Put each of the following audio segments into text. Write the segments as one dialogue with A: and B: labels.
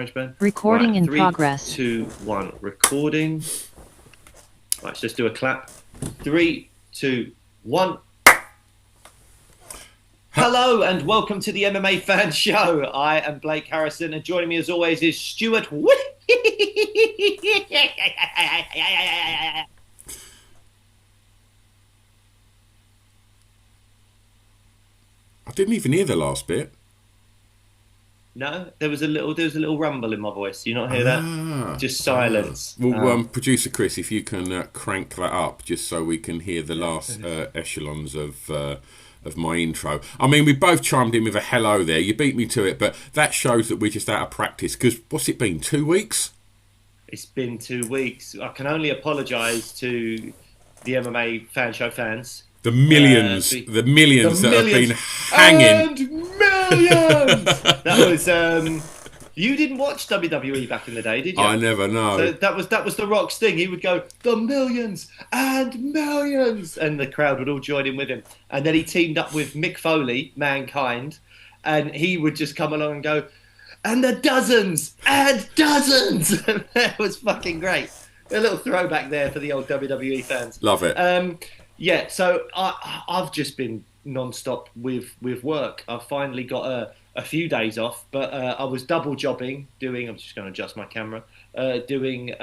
A: GarageBand.
B: Recording in
A: 3,
B: progress.
A: 2, 1. Recording. Right, let's just do a clap. 3, 2, 1. Hello and welcome to the MMA Fan Show. I am Blake Harrison and joining me as always is Stuart.
C: I didn't even hear the last bit.
A: No, there was a little rumble in my voice. You not hear that? Just silence.
C: Well, producer Chris, if you can crank that up, just so we can hear the last echelons of my intro. I mean, we both chimed in with a hello there. You beat me to it, but that shows that we're just out of practice. Because what's it been? 2 weeks?
A: It's been 2 weeks. I can only apologise to the MMA Fan Show fans.
C: The millions that have been hanging.
A: And millions! That was, you didn't watch WWE back in the day, did you?
C: I never know.
A: So that was The Rock's thing. He would go, the millions and millions! And the crowd would all join in with him. And then he teamed up with Mick Foley, Mankind, and he would just come along and go, and the dozens and dozens! That was fucking great. A little throwback there for the old WWE fans.
C: Love it.
A: Yeah, so I've just been non-stop with work. I've finally got a few days off, but I was double jobbing, I'm just going to adjust my camera, doing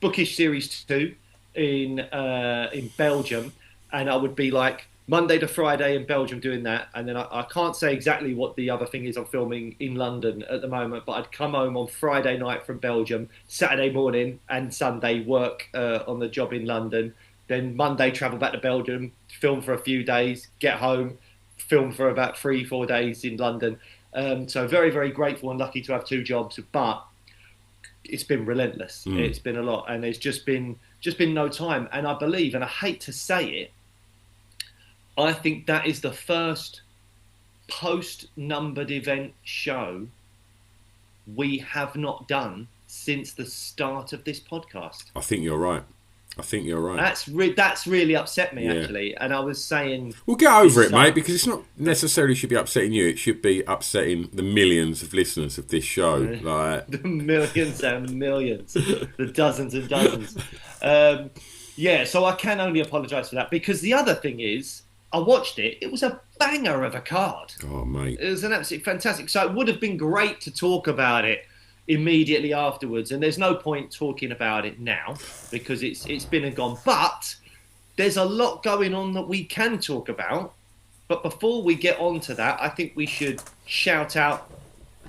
A: Bookish Series 2 in Belgium, and I would be like Monday to Friday in Belgium doing that, and then I can't say exactly what the other thing is I'm filming in London at the moment, but I'd come home on Friday night from Belgium, Saturday morning and Sunday work on the job in London. Then Monday, travel back to Belgium, film for a few days, get home, film for about 3-4 days in London. So very, very grateful and lucky to have 2 jobs, but it's been relentless. It's been a lot, and there's just been no time. And I believe, and I hate to say it, I think that is the first post-numbered event show we have not done since the start of this podcast.
C: I think you're right.
A: That's really upset me, actually. And I was saying...
C: We'll get over it, mate, because it's not necessarily should be upsetting you. It should be upsetting the millions of listeners of this show. Like
A: the millions and millions. The dozens and dozens. Yeah, so I can only apologise for that. Because the other thing is, I watched it. It was a banger of a card.
C: Oh, mate.
A: It was an absolutely fantastic... So it would have been great to talk about it immediately afterwards, and there's no point talking about it now because it's been and gone, but there's a lot going on that we can talk about. But before we get on to that, I think we should shout out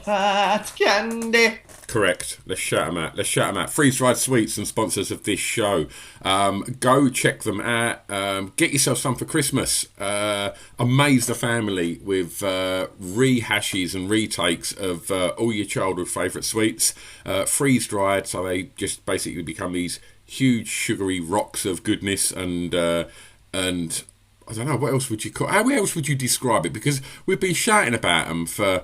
A: Hot Candy.
C: Correct. Let's shout them out. Freeze Dried Sweets and sponsors of this show. Go check them out. Get yourself some for Christmas. Amaze the family with rehashes and retakes of all your childhood favourite sweets. Freeze dried, so they just basically become these huge sugary rocks of goodness and I don't know, what else would you call? How else would you describe it? Because we've been shouting about them for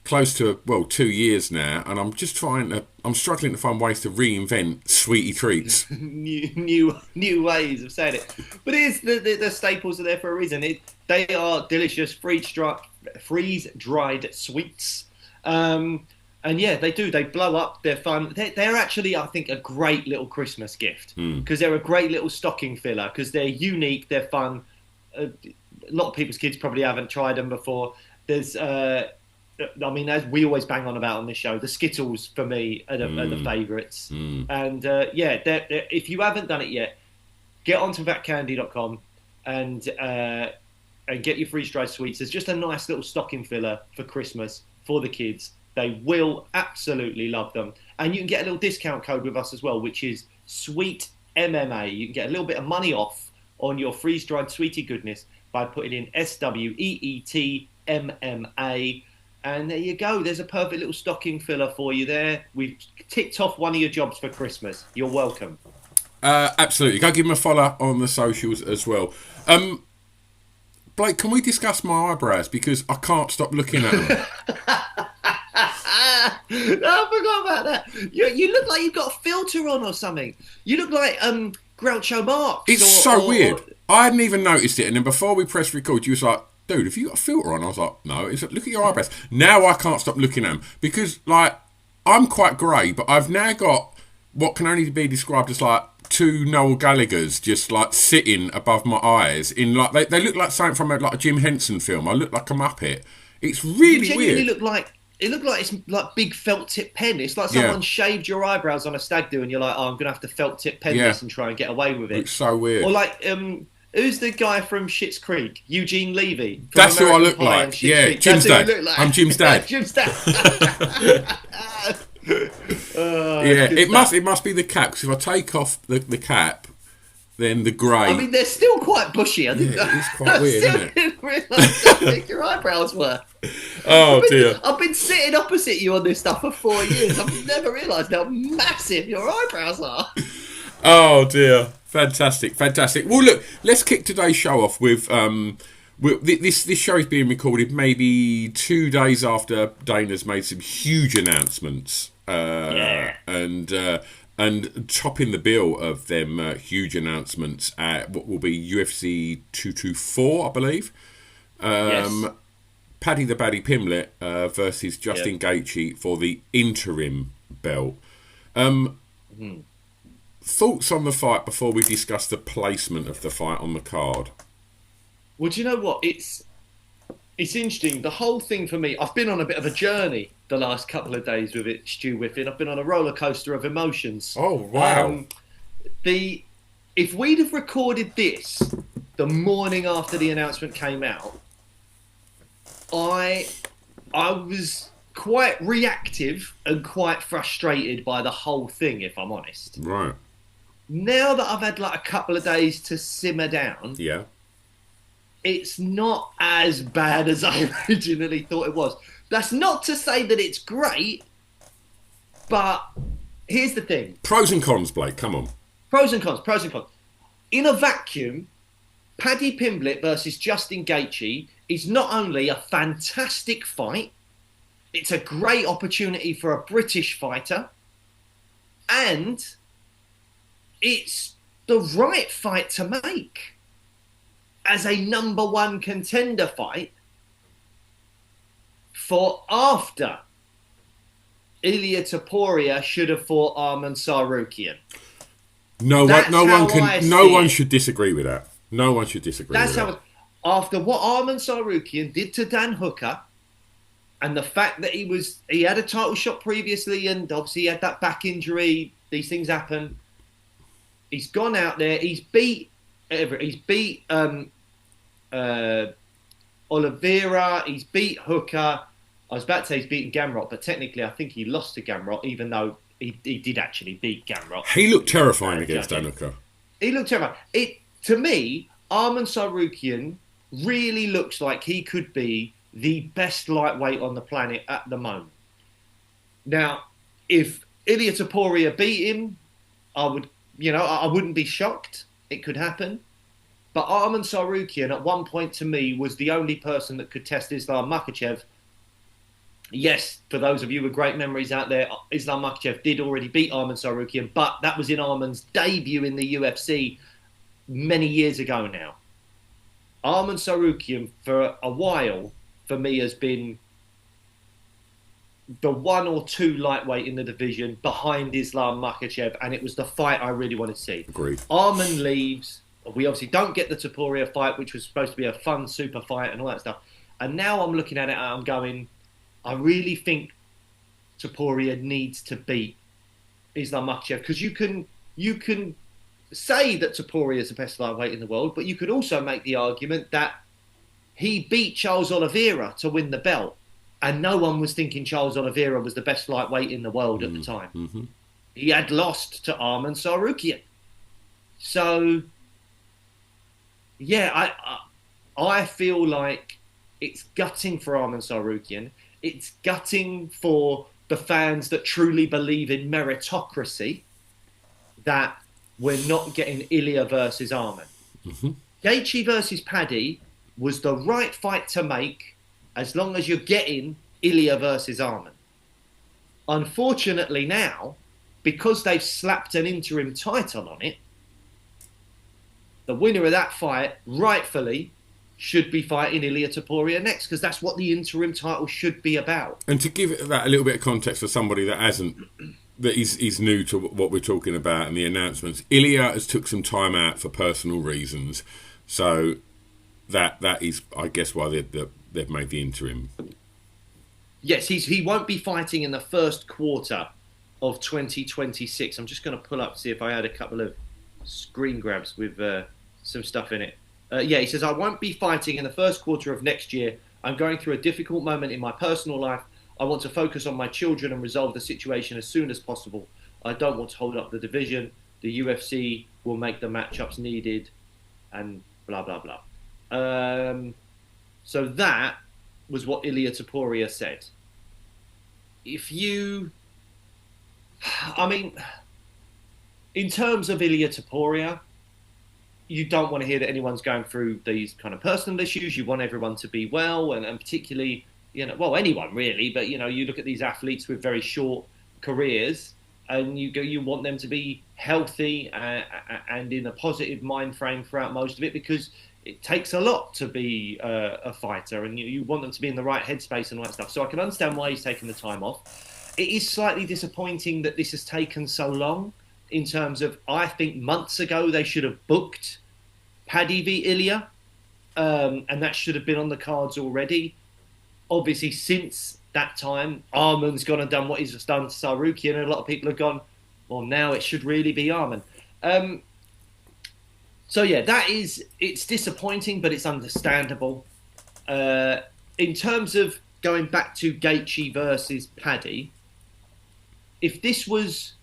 C: close to 2 years now, and I'm struggling to find ways to reinvent sweetie treats.
A: new ways of saying it, but it is the staples are there for a reason. They are delicious freeze dried sweets, and yeah, they blow up. They're fun. They're actually, I think, a great little Christmas gift because they're a great little stocking filler because they're unique. They're fun. A lot of people's kids probably haven't tried them before. There's I mean, as we always bang on about on this show, the Skittles for me are the favourites. And yeah, if you haven't done it yet, get onto thatcandy.com and get your freeze-dried sweets. There's just a nice little stocking filler for Christmas for the kids. They will absolutely love them. And you can get a little discount code with us as well, which is Sweet MMA. You can get a little bit of money off on your freeze-dried sweetie goodness by putting in SWEETMMA. And there you go. There's a perfect little stocking filler for you there. We've ticked off one of your jobs for Christmas. You're welcome.
C: Absolutely. Go give them a follow on the socials as well. Blake, can we discuss my eyebrows? Because I can't stop looking at them.
A: I forgot about that. You look like you've got a filter on or something. You look like Groucho Marx.
C: It's so weird. I hadn't even noticed it. And then before we pressed record, you was like, dude, have you got a filter on? I was like, no. It's like, look at your eyebrows. Now I can't stop looking at them because, like, I'm quite grey, but I've now got what can only be described as like two Noel Gallaghers just like sitting above my eyes in like they look like something from like a Jim Henson film. I look like a Muppet. It's really
A: You genuinely
C: weird.
A: look like it looked like it's like big felt tip pen. It's like
C: Yeah.
A: someone shaved your eyebrows on a stag do, and you're like, oh, I'm gonna have to felt tip pen
C: Yeah.
A: this and try and get away with it.
C: It's so weird.
A: Or like, who's the guy from Schitt's Creek? Eugene Levy. From
C: That's who I
A: American
C: look
A: Pie
C: like.
A: and Schitt's
C: Yeah,
A: Creek.
C: Jim's
A: That's who you
C: dad.
A: look like.
C: I'm Jim's dad.
A: Jim's dad.
C: Yeah,
A: good
C: it
A: stuff.
C: must be the cap. Because if I take off the cap, then the grey.
A: I mean, they're still quite bushy. I didn't,
C: Yeah, it's quite weird,
A: I still
C: isn't it?
A: didn't realise how big your eyebrows were.
C: Oh dear.
A: I've been sitting opposite you on this stuff for 4 years. I've never realised how massive your eyebrows are.
C: Oh dear. Fantastic, fantastic. Well, look, let's kick today's show off with this show is being recorded maybe 2 days after Dana's made some huge announcements, and topping the bill of them huge announcements at what will be UFC 224, I believe.
A: Yes.
C: Paddy the Baddy Pimlet versus Justin Gaethje for the interim belt. Thoughts on the fight before we discuss the placement of the fight on the card?
A: Well, do you know what? It's interesting. The whole thing for me, I've been on a bit of a journey the last couple of days with it, Stu Whiffin. I've been on a roller coaster of emotions.
C: Oh, wow.
A: If we'd have recorded this the morning after the announcement came out, I was quite reactive and quite frustrated by the whole thing, if I'm honest.
C: Right.
A: Now that I've had like a couple of days to simmer down,
C: Yeah.
A: it's not as bad as I originally thought it was. That's not to say that it's great, but here's the thing.
C: Pros and cons, Blake. Come on.
A: Pros and cons, pros and cons. In a vacuum, Paddy Pimblett versus Justin Gaethje is not only a fantastic fight, it's a great opportunity for a British fighter, and it's the right fight to make as a number one contender fight for after Ilia Topuria should have fought Arman Sarukian.
C: No one should disagree with that. No one should disagree with that.
A: After what Arman Sarukian did to Dan Hooker, and the fact that he had a title shot previously, and obviously he had that back injury, these things happen. He's gone out there, he's beat Oliveira, he's beat Hooker. I was about to say he's beaten Gamrot, but technically I think he lost to Gamrot, even though he did actually beat Gamrot.
C: He looked terrifying against Dan Hooker.
A: He looked terrifying. To me, Arman Sarukian really looks like he could be the best lightweight on the planet at the moment. Now, if Ilia Topuria beat him, I wouldn't be shocked. It could happen. But Arman Sarukian, at one point to me, was the only person that could test Islam Makhachev. Yes, for those of you with great memories out there, Islam Makhachev did already beat Arman Sarukian, but that was in Arman's debut in the UFC many years ago now. Arman Sarukian, for a while, for me, has been the one or two lightweight in the division behind Islam Makhachev, and it was the fight I really want to see.
C: Agreed.
A: Arman leaves. We obviously don't get the Topuria fight, which was supposed to be a fun super fight and all that stuff. And now I'm looking at it and I'm going, I really think Topuria needs to beat Islam Makhachev, because you can say that Topuria is the best lightweight in the world, but you could also make the argument that he beat Charles Oliveira to win the belt, and no one was thinking Charles Oliveira was the best lightweight in the world at the time.
C: Mm-hmm.
A: He had lost to Arman Sarukian. So, yeah, I feel like it's gutting for Arman Sarukian. It's gutting for the fans that truly believe in meritocracy, that we're not getting Ilia versus Arman.
C: Mm-hmm.
A: Gaethje versus Paddy was the right fight to make as long as you're getting Ilia versus Arman. Unfortunately now, because they've slapped an interim title on it, the winner of that fight, rightfully, should be fighting Ilia Topuria next, because that's what the interim title should be about.
C: And to give that a little bit of context for somebody that hasn't, that is new to what we're talking about and the announcements, Ilia has took some time out for personal reasons, so that is, I guess, why they've made the interim.
A: Yes, he won't be fighting in the first quarter of 2026. I'm just going to pull up, see if I had a couple of screen grabs with some stuff in it. He says, I won't be fighting in the first quarter of next year. I'm going through a difficult moment in my personal life. I want to focus on my children and resolve the situation as soon as possible. I don't want to hold up the division. The UFC will make the matchups needed, and blah, blah, blah. So that was what Ilia Topuria said. In terms of Ilia Topuria, you don't want to hear that anyone's going through these kind of personal issues. You want everyone to be well, and particularly, anyone really. But you look at these athletes with very short careers, and you want them to be healthy and in a positive mind frame throughout most of it, because it takes a lot to be a fighter, and you want them to be in the right headspace and all that stuff. So I can understand why he's taking the time off. It is slightly disappointing that this has taken so long. In terms of, I think months ago they should have booked Paddy v Ilia, and that should have been on the cards already. Obviously, since that time, Arman's gone and done what he's done to Sarukian, and a lot of people have gone, well, now it should really be Arman. It's disappointing, but it's understandable. In terms of going back to Gaethje versus Paddy, if this was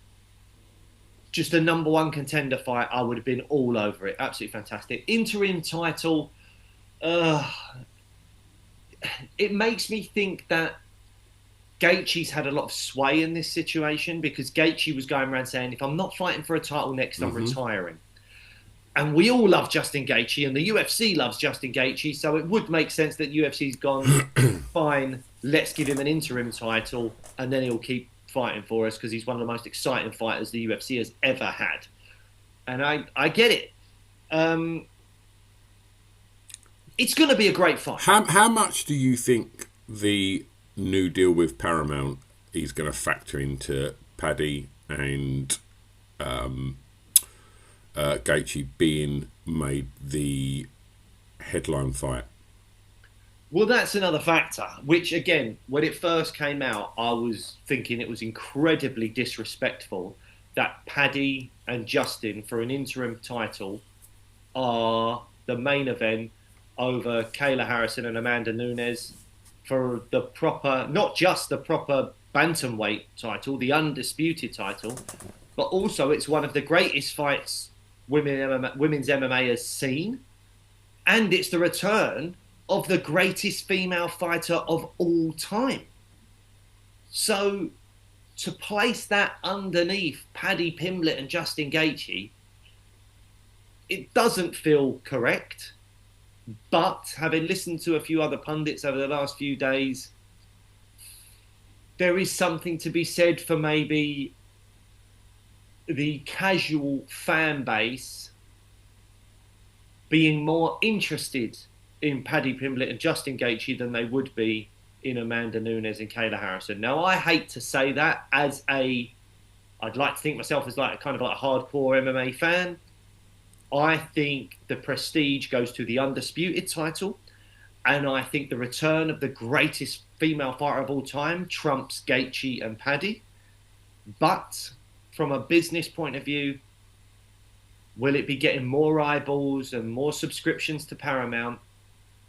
A: just a number one contender fight, I would have been all over it. Absolutely fantastic. Interim title, it makes me think that Gaethje's had a lot of sway in this situation, because Gaethje was going around saying, if I'm not fighting for a title next, I'm retiring. And we all love Justin Gaethje, and the UFC loves Justin Gaethje, so it would make sense that UFC's gone, fine, let's give him an interim title, and then he'll keep fighting for us, because he's one of the most exciting fighters the UFC has ever had. And I get it. It's going to be a great fight.
C: How much do you think the new deal with Paramount is going to factor into Paddy and Gaethje being made the headline fight?
A: Well, that's another factor, which, again, when it first came out, I was thinking it was incredibly disrespectful that Paddy and Justin, for an interim title, are the main event over Kayla Harrison and Amanda Nunes for the proper, not just the proper bantamweight title, the undisputed title, but also it's one of the greatest fights women's MMA has seen, and it's the return of the greatest female fighter of all time. So to place that underneath Paddy Pimblett and Justin Gaethje, it doesn't feel correct. But having listened to a few other pundits over the last few days, there is something to be said for maybe the casual fan base being more interested in Paddy Pimblett and Justin Gaethje than they would be in Amanda Nunes and Kayla Harrison. Now, I hate to say that I'd like to think myself as like a hardcore MMA fan. I think the prestige goes to the undisputed title, and I think the return of the greatest female fighter of all time trumps Gaethje and Paddy. But from a business point of view, will it be getting more eyeballs and more subscriptions to Paramount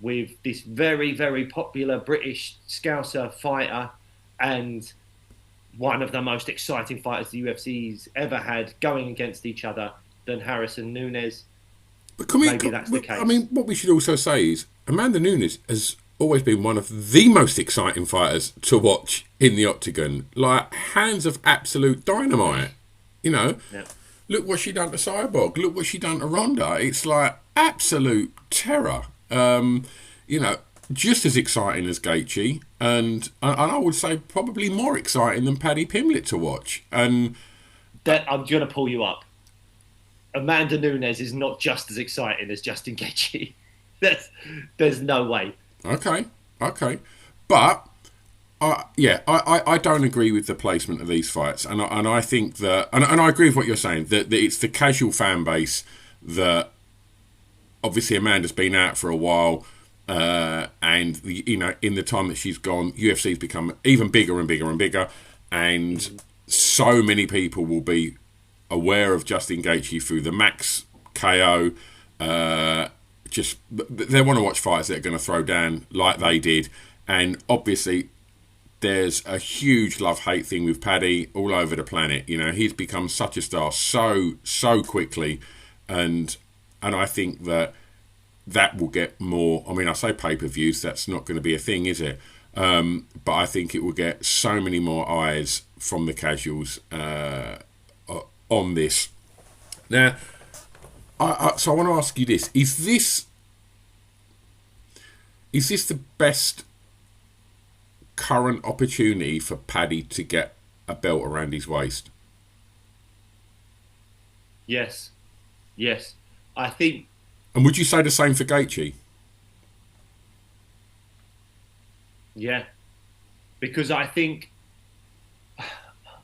A: with this very, very popular British Scouser fighter and one of the most exciting fighters the UFC's ever had going against each other than Harrison Nunes?
C: But
A: that's the case.
C: I mean, what we should also say is Amanda Nunes has always been one of the most exciting fighters to watch in the octagon. Like, hands of absolute dynamite. Yeah. Look what she done to Cyborg. Look what she done to Ronda. It's like absolute terror. Just as exciting as Gaethje, and I would say probably more exciting than Paddy Pimblett to watch. And
A: that I'm going to pull you up. Amanda Nunes is not just as exciting as Justin Gaethje. There's no way.
C: Okay, okay, but I don't agree with the placement of these fights, and I think that, and I agree with what you're saying, that it's the casual fan base that obviously Amanda's been out for a while, and in the time that she's gone, UFC's become even bigger and bigger and bigger, and so many people will be aware of Justin Gaethje through the Max KO. Just they want to watch fights that are going to throw down like they did, and obviously there's a huge love-hate thing with Paddy all over the planet. He's become such a star so quickly, and I think that will get more. I mean, I say pay-per-views, that's not going to be a thing, is it? But I think it will get so many more eyes from the casuals on this. Now, so I want to ask you this: Is this the best current opportunity for Paddy to get a belt around his waist?
A: Yes. I think.
C: And would you say the same for Gaethje?
A: Yeah, because I think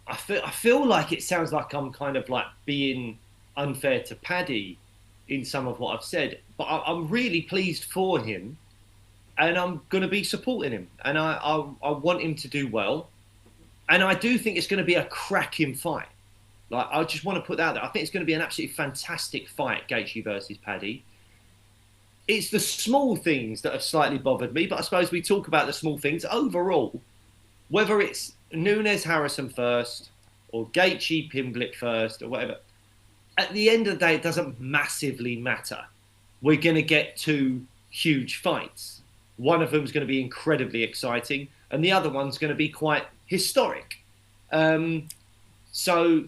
A: I feel like it sounds like I'm kind of like being unfair to Paddy in some of what I've said, but I'm really pleased for him, and I'm going to be supporting him, and I want him to do well, and I do think it's going to be a cracking fight. Like, I just want to put that out there. I think it's going to be an absolutely fantastic fight, Gaethje versus Paddy. It's the small things that have slightly bothered me, but I suppose we talk about the small things. Overall, whether it's Nunes Harrison first or Gaethje Pimblett first or whatever, at the end of the day, it doesn't massively matter. We're going to get two huge fights. One of them is going to be incredibly exciting, and the other one's going to be quite historic. So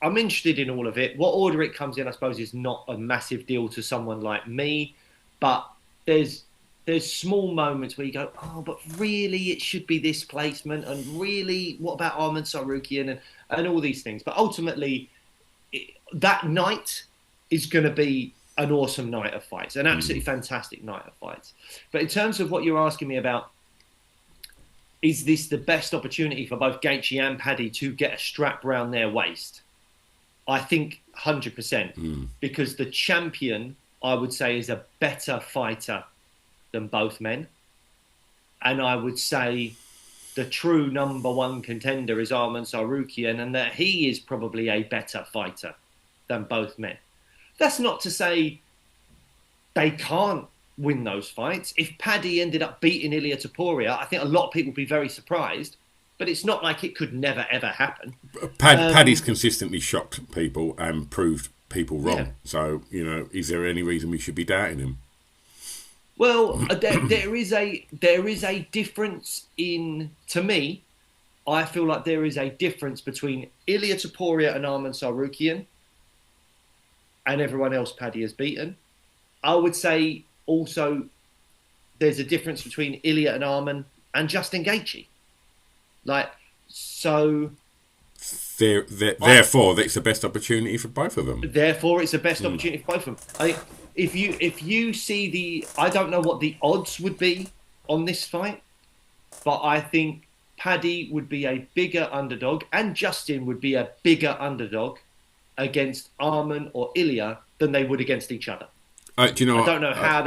A: I'm interested in all of it. What order it comes in, I suppose, is not a massive deal to someone like me, but there's small moments where you go, oh, but really it should be this placement, and really, what about Arman Tsarukyan and all these things. But ultimately, that night is going to be an awesome night of fights, an absolutely fantastic night of fights. But in terms of what you're asking me about, is this the best opportunity for both Gaethje and Paddy to get a strap around their waist? I think 100%, because the champion, I would say, is a better fighter than both men. And I would say the true number one contender is Arman Tsarukyan, and that he is probably a better fighter than both men. That's not to say they can't win those fights. If Paddy ended up beating Ilia Topuria, I think a lot of people would be very surprised. But it's not like it could never, ever happen.
C: Paddy's consistently shocked people and proved people wrong. Yeah. So, is there any reason we should be doubting him?
A: Well, there is a difference to me, I feel like there is a difference between Ilia Topuria and Arman Tsarukyan and everyone else Paddy has beaten. I would say also there's a difference between Ilia and Arman and Justin Gaethje. Therefore,
C: it's the best opportunity for both of them.
A: Therefore, it's the best opportunity for both of them. I think if you see I don't know what the odds would be on this fight, but I think Paddy would be a bigger underdog, and Justin would be a bigger underdog against Arman or Ilia than they would against each other.
C: Do you know?
A: I don't know how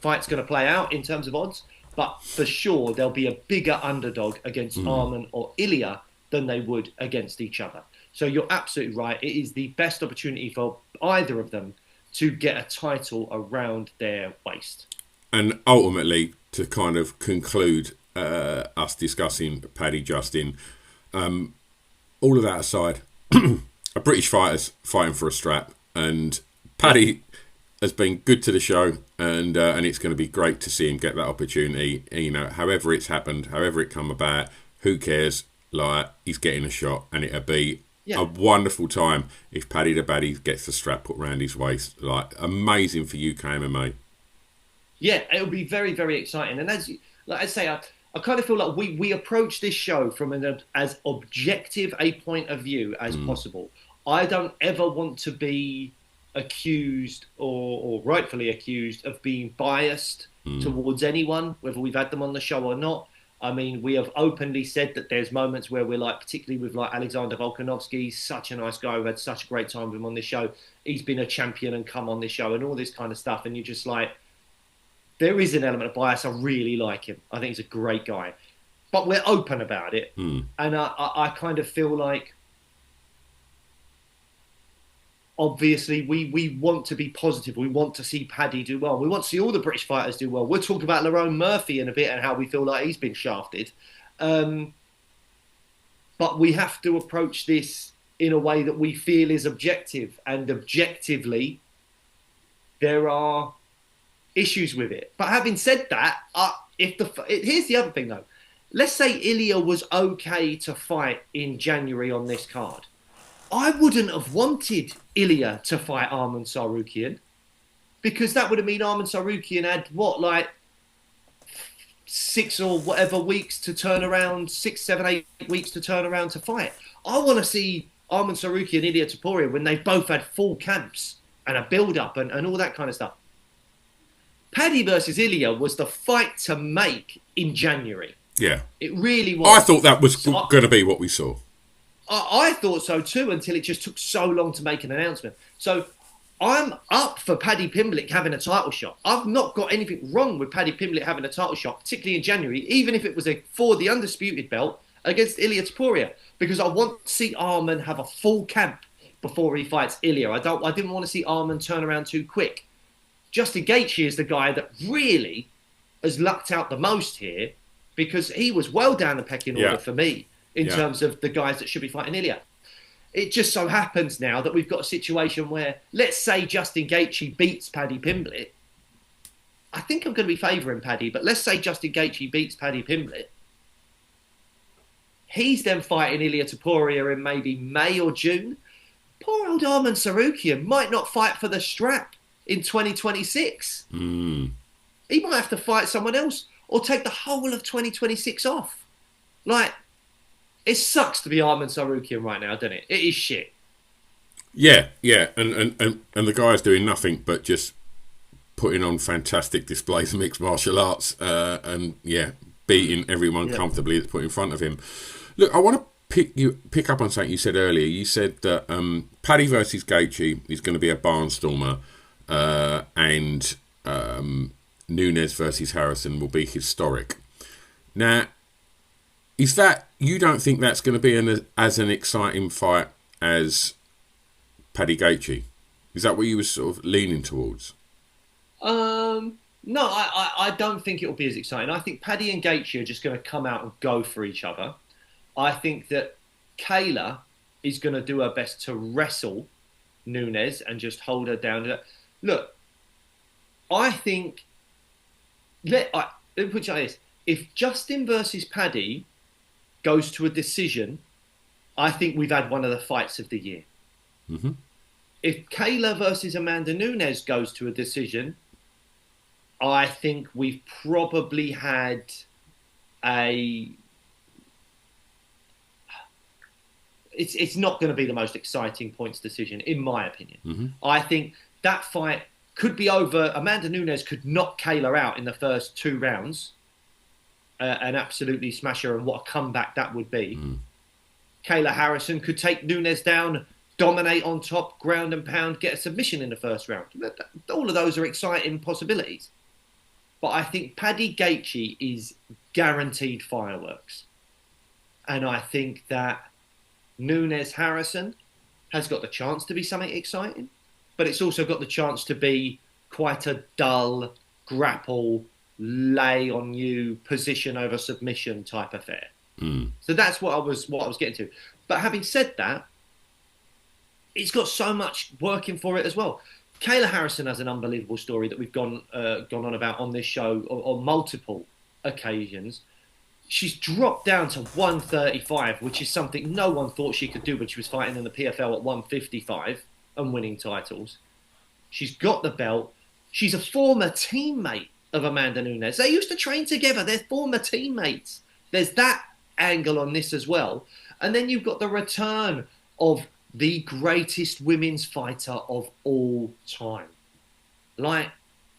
A: fight's going to play out in terms of odds. But for sure, there'll be a bigger underdog against Arman or Ilia than they would against each other. So you're absolutely right. It is the best opportunity for either of them to get a title around their waist.
C: And ultimately, to kind of conclude us discussing Paddy Justin, all of that aside, a British fighter's fighting for a strap, and Paddy has been good to the show, and it's going to be great to see him get that opportunity. However it's happened, however it come about, who cares? He's getting a shot, and it'll be a wonderful time if Paddy the Baddy gets the strap put around his waist. Amazing for UK MMA.
A: Yeah, it'll be very, very exciting. And as I say, I kind of feel like we approach this show from as objective a point of view as possible. I don't ever want to be accused or rightfully accused of being biased towards anyone, whether we've had them on the show or not. I mean, we have openly said that there's moments where we're like, particularly with like Alexander Volkanovski, he's such a nice guy. We've had such a great time with him on this show. He's been a champion and come on this show and all this kind of stuff. And you're just like, there is an element of bias. I really like him. I think he's a great guy. But we're open about it. And I kind of feel like, obviously, we want to be positive. We want to see Paddy do well. We want to see all the British fighters do well. We'll talk about Lerone Murphy in a bit and how we feel like he's been shafted. But we have to approach this in a way that we feel is objective. And objectively, there are issues with it. But having said that, here's the other thing, though. Let's say Ilya was okay to fight in January on this card. I wouldn't have wanted Ilya to fight Arman Tsarukyan, because that would have mean Arman Tsarukyan had, 6 or whatever weeks to turn around, 6, 7, 8 weeks to turn around to fight. I want to see Arman Tsarukyan and Ilya Topuria when they've both had full camps and a build-up and all that kind of stuff. Paddy versus Ilya was the fight to make in January.
C: Yeah.
A: It really was.
C: I thought that was going to be what we saw.
A: I thought so too, until it just took so long to make an announcement. So I'm up for Paddy Pimblett having a title shot. I've not got anything wrong with Paddy Pimblett having a title shot, particularly in January, even if it was for the undisputed belt against Ilya Topuria, because I want to see Arman have a full camp before he fights Ilya. I didn't want to see Arman turn around too quick. Justin Gaethje is the guy that really has lucked out the most here, because he was well down the pecking order for me in terms of the guys that should be fighting Ilya. It just so happens now that we've got a situation where, let's say Justin Gaethje beats Paddy Pimblett. I think I'm going to be favouring Paddy, but let's say Justin Gaethje beats Paddy Pimblett. He's then fighting Ilya Topuria in maybe May or June. Poor old Arman Tsarukyan might not fight for the strap in 2026. He might have to fight someone else or take the whole of 2026 off. Like, it sucks to be Arman Tsarukyan right now, doesn't it? It is shit.
C: Yeah, and the guy's doing nothing but just putting on fantastic displays of mixed martial arts, and beating everyone comfortably that's put in front of him. Look, I want to pick up on something you said earlier. You said that Paddy versus Gaethje is going to be a barnstormer, and Nunes versus Harrison will be historic. Now, is that, you don't think that's going to be as an exciting fight as Paddy Gaethje? Is that what you were sort of leaning towards?
A: No, I don't think it'll be as exciting. I think Paddy and Gaethje are just going to come out and go for each other. I think that Kayla is going to do her best to wrestle Nunes and just hold her down. Look, I think, let me put it like this. If Justin versus Paddy goes to a decision, I think we've had one of the fights of the year. Mm-hmm. If Kayla versus Amanda Nunes goes to a decision, I think we've probably had it's not going to be the most exciting points decision, in my opinion. Mm-hmm. I think that fight could be over. Amanda Nunes could knock Kayla out in the first 2 rounds and absolutely smash her, and what a comeback that would be. Kayla Harrison could take Nunes down, dominate on top, ground and pound, get a submission in the first round. All of those are exciting possibilities. But I think Paddy Gaethje is guaranteed fireworks. And I think that Nunes Harrison has got the chance to be something exciting, but it's also got the chance to be quite a dull, grapple, lay on you, position over submission type affair. So that's what I was getting to. But having said that, it's got so much working for it as well. Kayla Harrison has an unbelievable story that we've gone on about on this show on multiple occasions. She's dropped down to 135, which is something no one thought she could do when she was fighting in the PFL at 155 and winning titles. She's got the belt. She's a former teammate of Amanda Nunes. They used to train together. They're former teammates. There's that angle on this as well. And then you've got the return of the greatest women's fighter of all time. Like,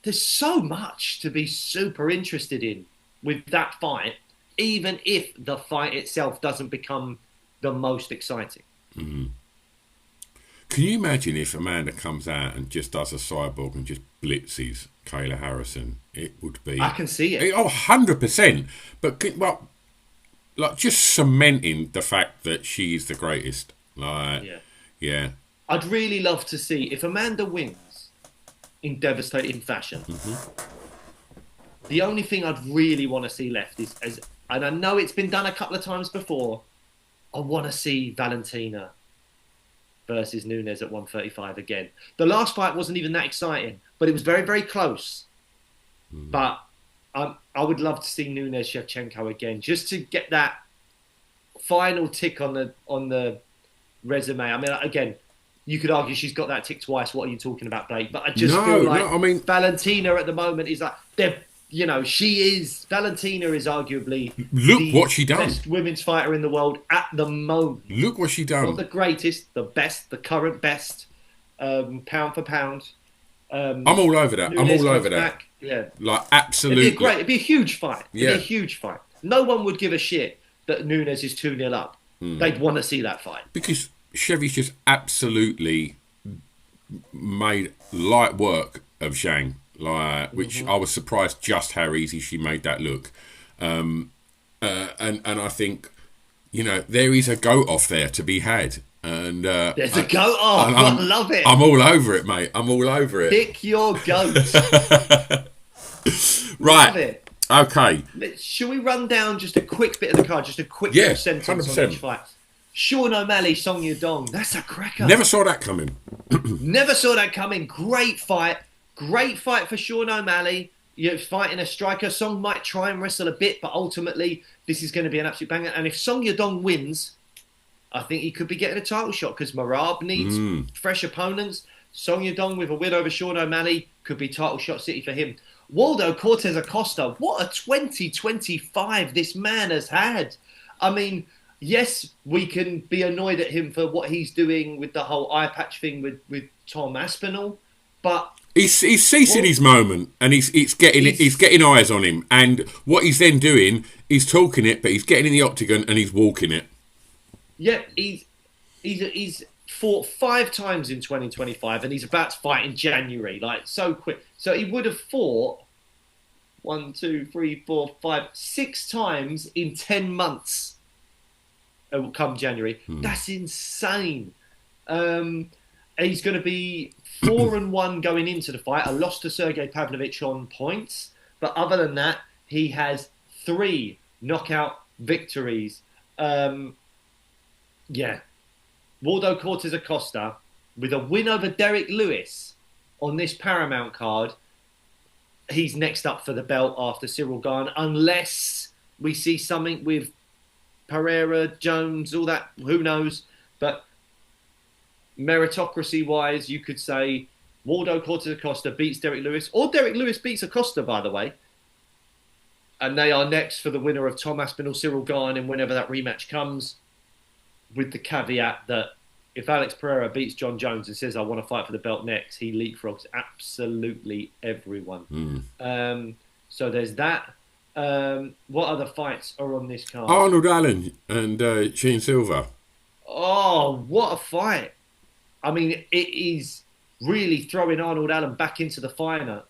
A: there's so much to be super interested in with that fight, even if the fight itself doesn't become the most exciting.
C: Mm-hmm. Can you imagine if Amanda comes out and just does a cyborg and just blitzes Kayla Harrison? It would be...
A: I can see it.
C: 100%. But, well, like, just cementing the fact that she's the greatest. Like, yeah.
A: I'd really love to see, if Amanda wins in devastating fashion, the only thing I'd really want to see left is, and I know it's been done a couple of times before, I want to see Valentina versus Nunes at 135 again. The last fight wasn't even that exciting, but it was very, very close. But I would love to see Nunes Shevchenko again, just to get that final tick on the resume. I mean, again, you could argue she's got that tick twice. What are you talking about, Blake? But I just feel like Valentina at the moment is like, Valentina is arguably
C: what she done.
A: Best women's fighter in the world at the moment.
C: Look what she done.
A: Not the greatest, the best, the current best, pound for pound.
C: I'm all over that. I'm all over that.
A: Yeah,
C: like absolutely.
A: It'd be a huge fight. It'd be a huge fight. No one would give a shit that Nunes is 2-0 up. They'd want to see that fight
C: because Chevy's just absolutely made light work of Zhang. Like, which I was surprised just how easy she made that look, and I think, there is a goat off there to be had, and
A: there's a goat off. I love it.
C: I'm all over it, mate. I'm all over it.
A: Pick your goat.
C: Right.
A: Love it.
C: Okay.
A: Shall we run down just a quick bit of the card, just a quick sentence 100%. On each fight? Sean O'Malley, Song Yadong. That's a cracker.
C: Never saw that coming.
A: Never saw that coming. Great fight. Great fight for Sean O'Malley. You're fighting a striker. Song might try and wrestle a bit, but ultimately this is going to be an absolute banger. And if Song Yadong wins, I think he could be getting a title shot because Marab needs fresh opponents. Song Yadong with a win over Sean O'Malley could be title shot city for him. Waldo Cortez Acosta, what a 2025 this man has had. I mean, yes, we can be annoyed at him for what he's doing with the whole eye patch thing with Tom Aspinall, but
C: he's seizing his moment, and he's getting eyes on him, and what he's then doing, he's talking it, but he's getting in the octagon and he's walking it.
A: Yeah, he's fought 5 times in 2025, and he's about to fight in January, like so quick. So he would have fought 1, 2, 3, 4, 5, 6 times in 10 months. Come January, that's insane. He's going to be 4-1 going into the fight. I lost to Sergey Pavlovich on points, but other than that, he has 3 knockout victories. Waldo Cortez Acosta with a win over Derek Lewis on this Paramount card. He's next up for the belt after Cyril Gane, unless we see something with Pereira, Jones, all that. Who knows? But meritocracy-wise, you could say Waldo Cortez Acosta beats Derek Lewis, or Derek Lewis beats Acosta, by the way. And they are next for the winner of Tom Aspinall, Cyril Gane, and whenever that rematch comes, with the caveat that if Alex Pereira beats John Jones and says, I want to fight for the belt next, he leapfrogs absolutely everyone. So there's that. What other fights are on this card?
C: Arnold Allen and Shane Silver.
A: Oh, what a fight. I mean, it is really throwing Arnold Allen back into the fire.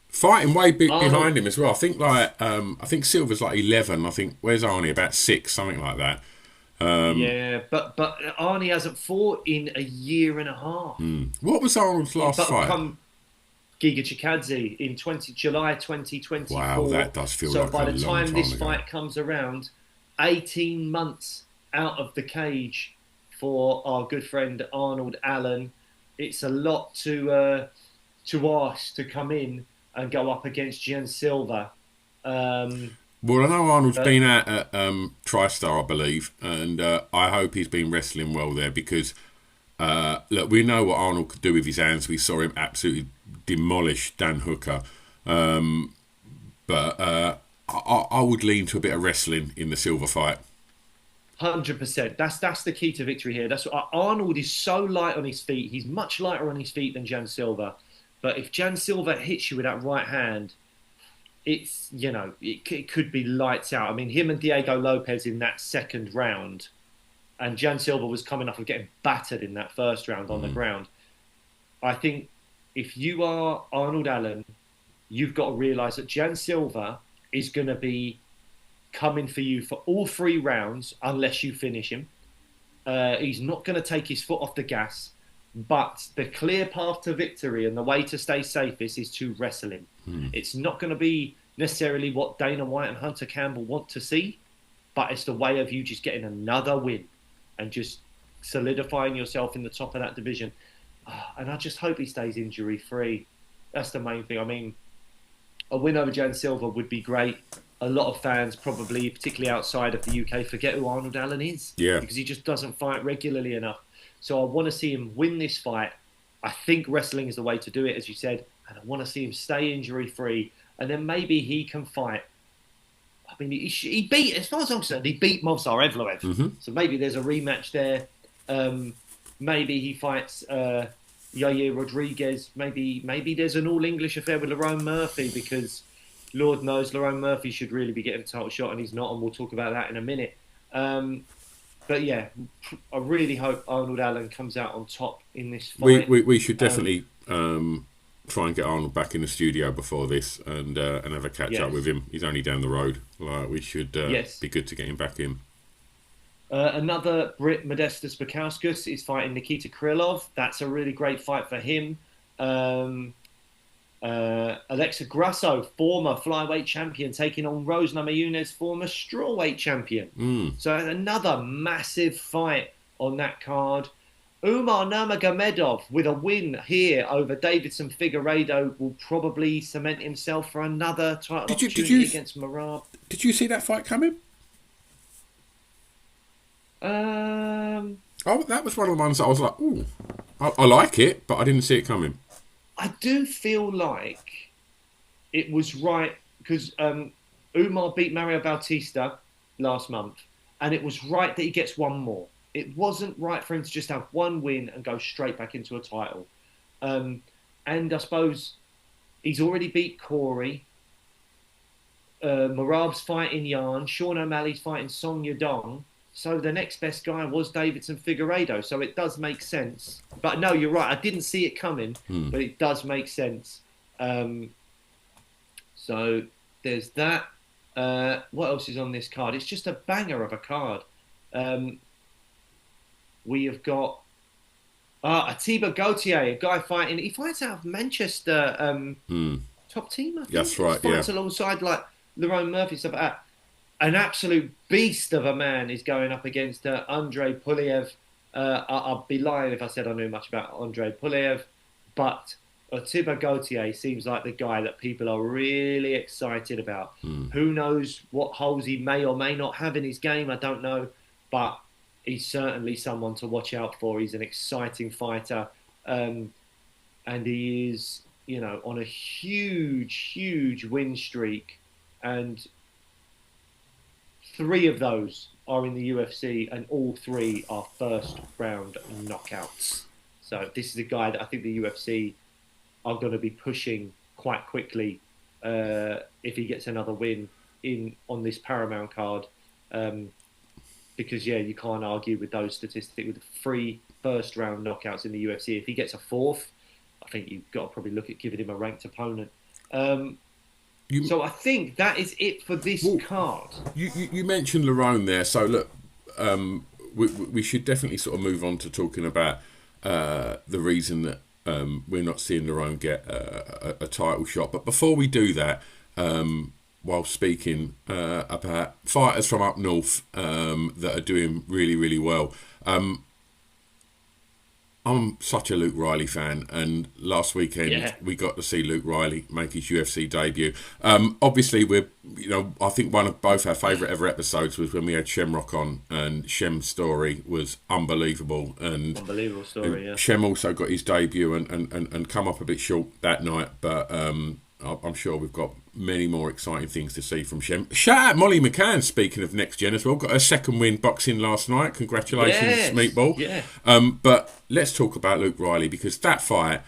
C: Fighting way behind him as well. I think Silver's like 11. I think, where's Arnie? About 6, something like that.
A: But Arnie hasn't fought in a year and a half.
C: What was Arnold's last fight?
A: Giga Chikadze in July 2024.
C: Wow, that does feel like a long time ago. So by the time this fight comes around, 18 months out of the cage for our good friend Arnold Allen. It's a lot to ask to come in and go up against Gian Silva. Well, I know Arnold's been at TriStar, I believe, and I hope he's been wrestling well there because, look, we know what Arnold could do with his hands. We saw him absolutely demolish Dan Hooker. But I would lean to a bit of wrestling in the Silver fight.
A: 100%. That's the key to victory here. That's what, Arnold is so light on his feet. He's much lighter on his feet than Jan Silva. But if Jan Silva hits you with that right hand, it's, it could be lights out. I mean, him and Diego Lopez in that second round, and Jan Silva was coming off of getting battered in that first round on the ground. I think if you are Arnold Allen, you've got to realise that Jan Silva is going to be coming for you for all 3 rounds unless you finish him. He's not going to take his foot off the gas, but the clear path to victory and the way to stay safest is to wrestle him. It's not going to be necessarily what Dana White and Hunter Campbell want to see, but it's the way of you just getting another win and just solidifying yourself in the top of that division. And I just hope he stays injury-free. That's the main thing. I mean, a win over Jan Silva would be great. A lot of fans probably, particularly outside of the UK, forget who Arnold Allen is.
C: Yeah.
A: Because he just doesn't fight regularly enough. So I want to see him win this fight. I think wrestling is the way to do it, as you said. And I want to see him stay injury-free. And then maybe he can fight. I mean, he beat, as far as I'm concerned, he beat Movsar Evloev. So maybe there's a rematch there. Maybe he fights Yair Rodriguez. Maybe there's an all-English affair with Lerone Murphy, because Lord knows Lerone Murphy should really be getting a title shot, and he's not, and we'll talk about that in a minute. But yeah, I really hope Arnold Allen comes out on top in this fight.
C: We should definitely try and get Arnold back in the studio before this and have a catch up with him. He's only down the road. We should be good to get him back in.
A: Another Brit, Modestas Bukauskas, is fighting Nikita Krylov. That's a really great fight for him. Alexa Grasso, former flyweight champion, taking on Rose Namajunas, former strawweight champion. So another massive fight on that card. Umar Nurmagomedov with a win here over Davidson Figueiredo will probably cement himself for another title opportunity against Merab.
C: Did you see that fight coming? That was one of the ones that I was like, ooh, I like it, but I didn't see it coming.
A: I do feel like it was right, because Umar beat Mario Bautista last month, and it was right that he gets one more. It wasn't right for him to just have one win and go straight back into a title. And I suppose he's already beat Corey. Merab's fighting Yan. Sean O'Malley's fighting Song Yadong. So the next best guy was Davidson Figueiredo. So it does make sense. But no, you're right. I didn't see it coming, but it does make sense. So there's that. What else is on this card? It's just a banger of a card. We have got Atiba Gauthier, a guy fighting. He fights out of Manchester, top team, I think.
C: That's right,
A: he fights alongside like Lerone Murphy, stuff like that. An absolute beast of a man is going up against Andrei Puliev. I'd be lying if I said I knew much about Andrei Puliev, but Atiba Gauthier seems like the guy that people are really excited about. Who knows what holes he may or may not have in his game, I don't know, but he's certainly someone to watch out for. He's an exciting fighter, and he is, on a huge win streak, and 3 of those are in the UFC, and all 3 are first round knockouts. So this is a guy that I think the UFC are going to be pushing quite quickly if he gets another win on this Paramount card. Because, you can't argue with those statistics. With 3 first round knockouts in the UFC, if he gets a 4th, I think you've got to probably look at giving him a ranked opponent. So I think that is it for this card.
C: You mentioned Lerone there, so look, we should definitely sort of move on to talking about the reason that we're not seeing Lerone get a title shot. But before we do that, while speaking about fighters from up north that are doing really, really well, I'm such a Luke Riley fan, and last weekend we got to see Luke Riley make his UFC debut. Obviously, I think one of both our favourite ever episodes was when we had Shamrock on, and Shem's story was unbelievable.
A: Unbelievable story, yeah.
C: Shem also got his debut and come up a bit short that night, but I'm sure we've got many more exciting things to see from Shem. Shout out Molly McCann, speaking of next gen as well. Got her second win boxing last night. Congratulations,
A: Yes,
C: Meatball.
A: yeah.
C: But let's talk about Luke Riley, because that fight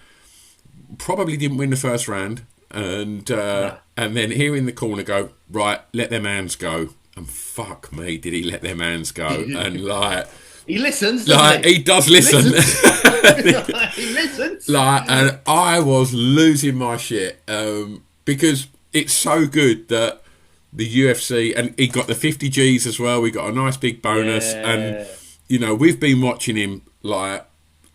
C: probably didn't win the first round. And then here in the corner go, right, let them hands go. And fuck me, did he let them hands go? And like...
A: He listens,
C: like, he does listen.
A: He listens.
C: Like, and I was losing my shit because it's so good that the UFC, and he got the 50 Gs as well. We got a nice big bonus, and you know, we've been watching him like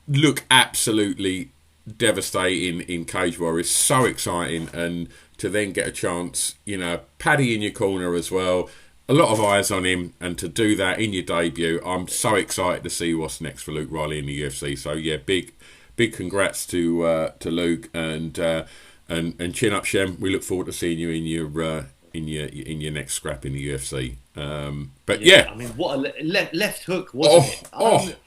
C: look absolutely devastating in Cage Warriors. So exciting, and to then get a chance, you know, Paddy in your corner as well. A lot of eyes on him, and to do that in your debut, I'm so excited to see what's next for Luke Riley in the UFC. So yeah, big congrats to Luke, and chin up, Shem. We look forward to seeing you in your next scrap in the UFC. But yeah,
A: I mean, what a left hook, wasn't it?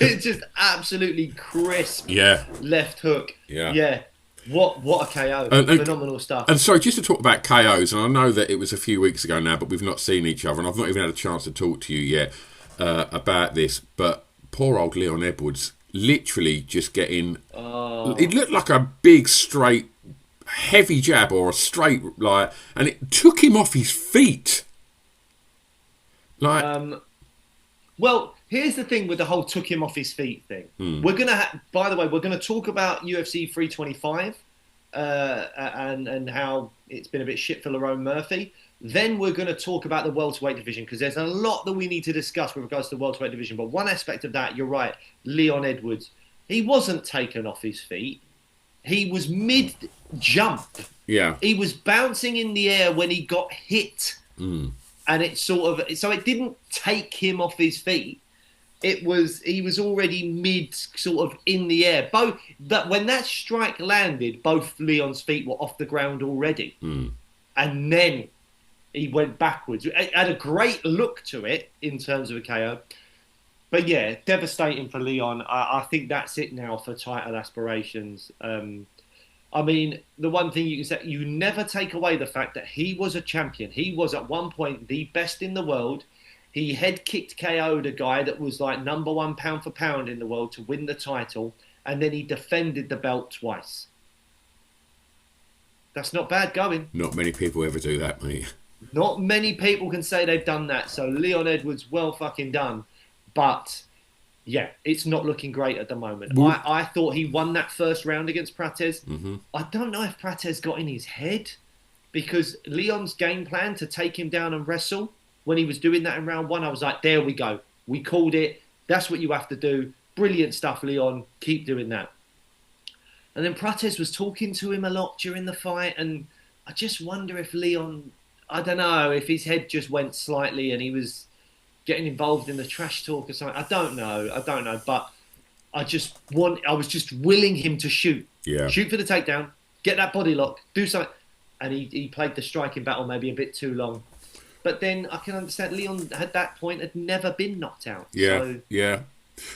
A: It's just absolutely crisp.
C: Yeah,
A: left hook.
C: Yeah.
A: What a KO. Phenomenal stuff.
C: And sorry, just to talk about KOs, and I know that it was a few weeks ago now, but we've not seen each other, and I've not even had a chance to talk to you yet about this, but poor old Leon Edwards literally just getting... It looked like a big, straight, heavy jab, or a straight, like, and it took him off his feet. Like...
A: Well, here's the thing with the whole took him off his feet thing. We're gonna, by the way, we're gonna talk about UFC 325 and how it's been a bit shit for Lerone Murphy. Then we're gonna talk about the welterweight division, because there's a lot that we need to discuss with regards to the welterweight division. But one aspect of that, you're right, Leon Edwards, he wasn't taken off his feet. He was mid jump. Yeah, he was bouncing in the air when he got hit. And it so it didn't take him off his feet. He was already mid sort of in the air. When that strike landed, both Leon's feet were off the ground already. And then he went backwards. It had a great look to it in terms of a KO. But yeah, devastating for Leon. I think that's it now for title aspirations. I mean, the one thing you can say, you never take away the fact that he was a champion. He was at one point the best in the world. He head kicked KO'd a guy that was like number one pound for pound in the world to win the title. And then he defended the belt twice. That's not bad going.
C: Not many people ever do that, mate.
A: Not many people can say they've done that. So Leon Edwards, well fucking done. But... yeah, it's not looking great at the moment. I thought he won that first round against Prates. I don't know if Prates got in his head, because Leon's game plan to take him down and wrestle, when he was doing that in round one, I was like, there we go. We called it. That's what you have to do. Brilliant stuff, Leon. Keep doing that. And then Prates was talking to him a lot during the fight, and I just wonder if Leon, I don't know, if his head just went slightly and he was getting involved in the trash talk or something. I don't know. But I was just willing him to shoot. Yeah. Shoot for the takedown, get that body lock, do something. And he played the striking battle maybe a bit too long. But then I can understand Leon at that point had never been knocked out.
C: Yeah.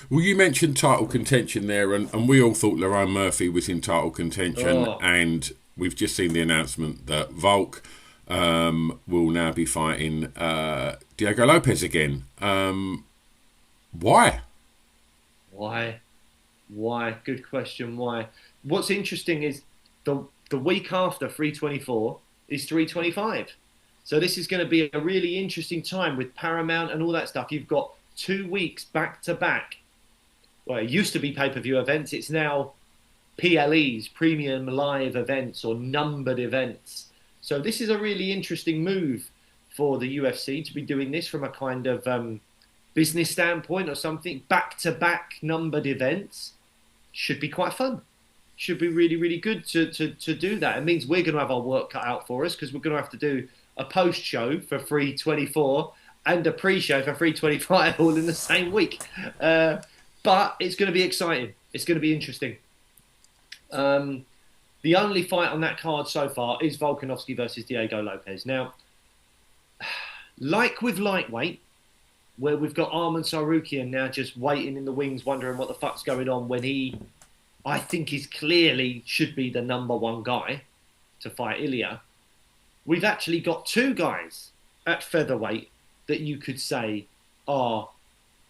C: Well, you mentioned title contention there, and we all thought Lerone Murphy was in title contention, and we've just seen the announcement that Volk will now be fighting Diego Lopez again. Why? Why? Good question. Why?
A: What's interesting is the week after 324 is 325. So this is going to be a really interesting time with Paramount and all that stuff. You've got 2 weeks back to back. Well, it used to be pay-per-view events. It's now PLEs, premium live events, or numbered events. So this is a really interesting move for the UFC to be doing this from a kind of business standpoint or something. Back-to-back numbered events should be quite fun. Should be really, really good to do that. It means we're going to have our work cut out for us, because we're going to have to do a post-show for 324 and a pre-show for 325 all in the same week. But it's going to be exciting. It's going to be interesting. The only fight on that card so far is Volkanovski versus Diego Lopez. Now, like with lightweight, where we've got Arman Sarukian now just waiting in the wings, wondering what the fuck's going on, when I think he's clearly should be the number one guy to fight Ilya. we've actually got two guys at featherweight that you could say are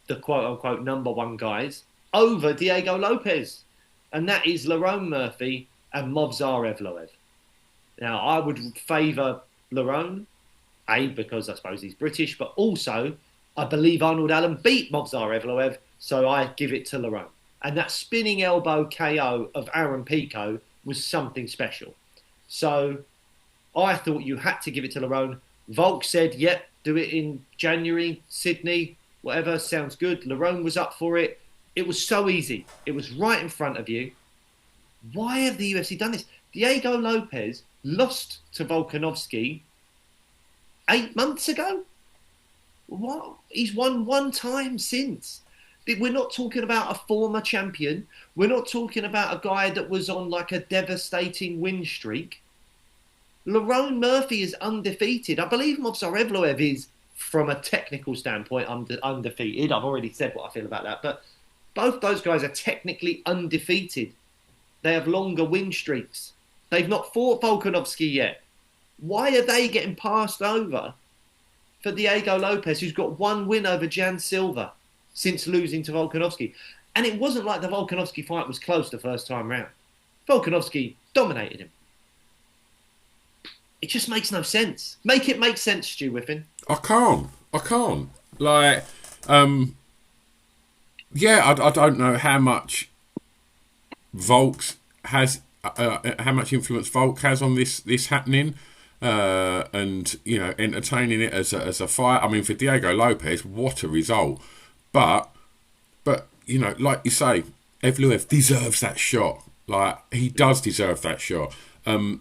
A: the quote-unquote number one guys over Diego Lopez. And that is Lerone Murphy and Movsar Evloev. Now, I would favour Lerone, A, because I suppose he's British, but also I believe Arnold Allen beat Movsar Evloev, so I give it to Lerone. And that spinning elbow KO of Aaron Pico was something special. So I thought you had to give it to Lerone. Volk said, yep, do it in January, Sydney, whatever, sounds good. Lerone was up for it. It was so easy. It was right in front of you. Why have the UFC done this? Diego Lopez lost to Volkanovski 8 months ago. What? He's won one time since. We're not talking about a former champion. We're not talking about a guy that was on like a devastating win streak. Lerone Murphy is undefeated. I believe Movsar Evloev is, from a technical standpoint, undefeated. I've already said what I feel about that. But both those guys are technically undefeated. They have longer win streaks. They've not fought Volkanovski yet. Why are they getting passed over for Diego Lopez, who's got one win over Jan Silva since losing to Volkanovski? And it wasn't like the Volkanovski fight was close the first time round. Volkanovski dominated him. It just makes no sense. Make it make sense, Stu Whiffen.
C: I can't. Like, yeah, I don't know how much Volk has, how much influence Volk has on this happening, and you know, entertaining it as a fight. I mean, for Diego Lopez, what a result! But you know, like you say, Evloev deserves that shot. Like, he does deserve that shot. And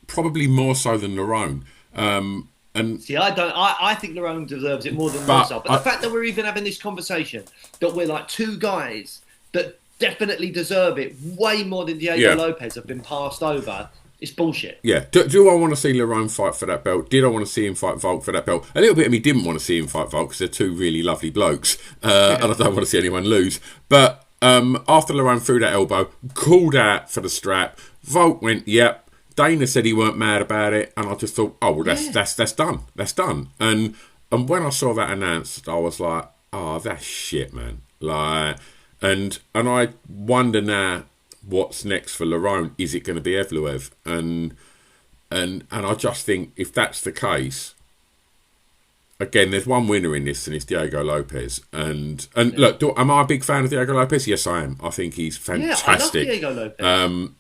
C: probably more so than Lerone. And
A: see, I don't. I think Lerone deserves it more than Movsar. But the fact that we're even having this conversation, that we're like two guys that definitely deserve it way more than Diego Lopez have been passed over, it's bullshit.
C: Yeah. Do I want to see Lerone fight for that belt? Did I want to see him fight Volk for that belt? A little bit of me didn't want to see him fight Volk because they're two really lovely blokes, and I don't want to see anyone lose. But after Lerone threw that elbow, called out for the strap, Volk went, yep. Dana said he weren't mad about it, and I just thought, oh well, that's done. That's done. And when I saw that announced, I was like, oh, that's shit, man. Like, and I wonder now what's next for Lerone. Is it going to be Evloev? And I just think if that's the case, again, there's one winner in this, and it's Diego Lopez. And look, am I a big fan of Diego Lopez? Yes, I am. I think he's fantastic.
A: Yeah, I love Diego Lopez.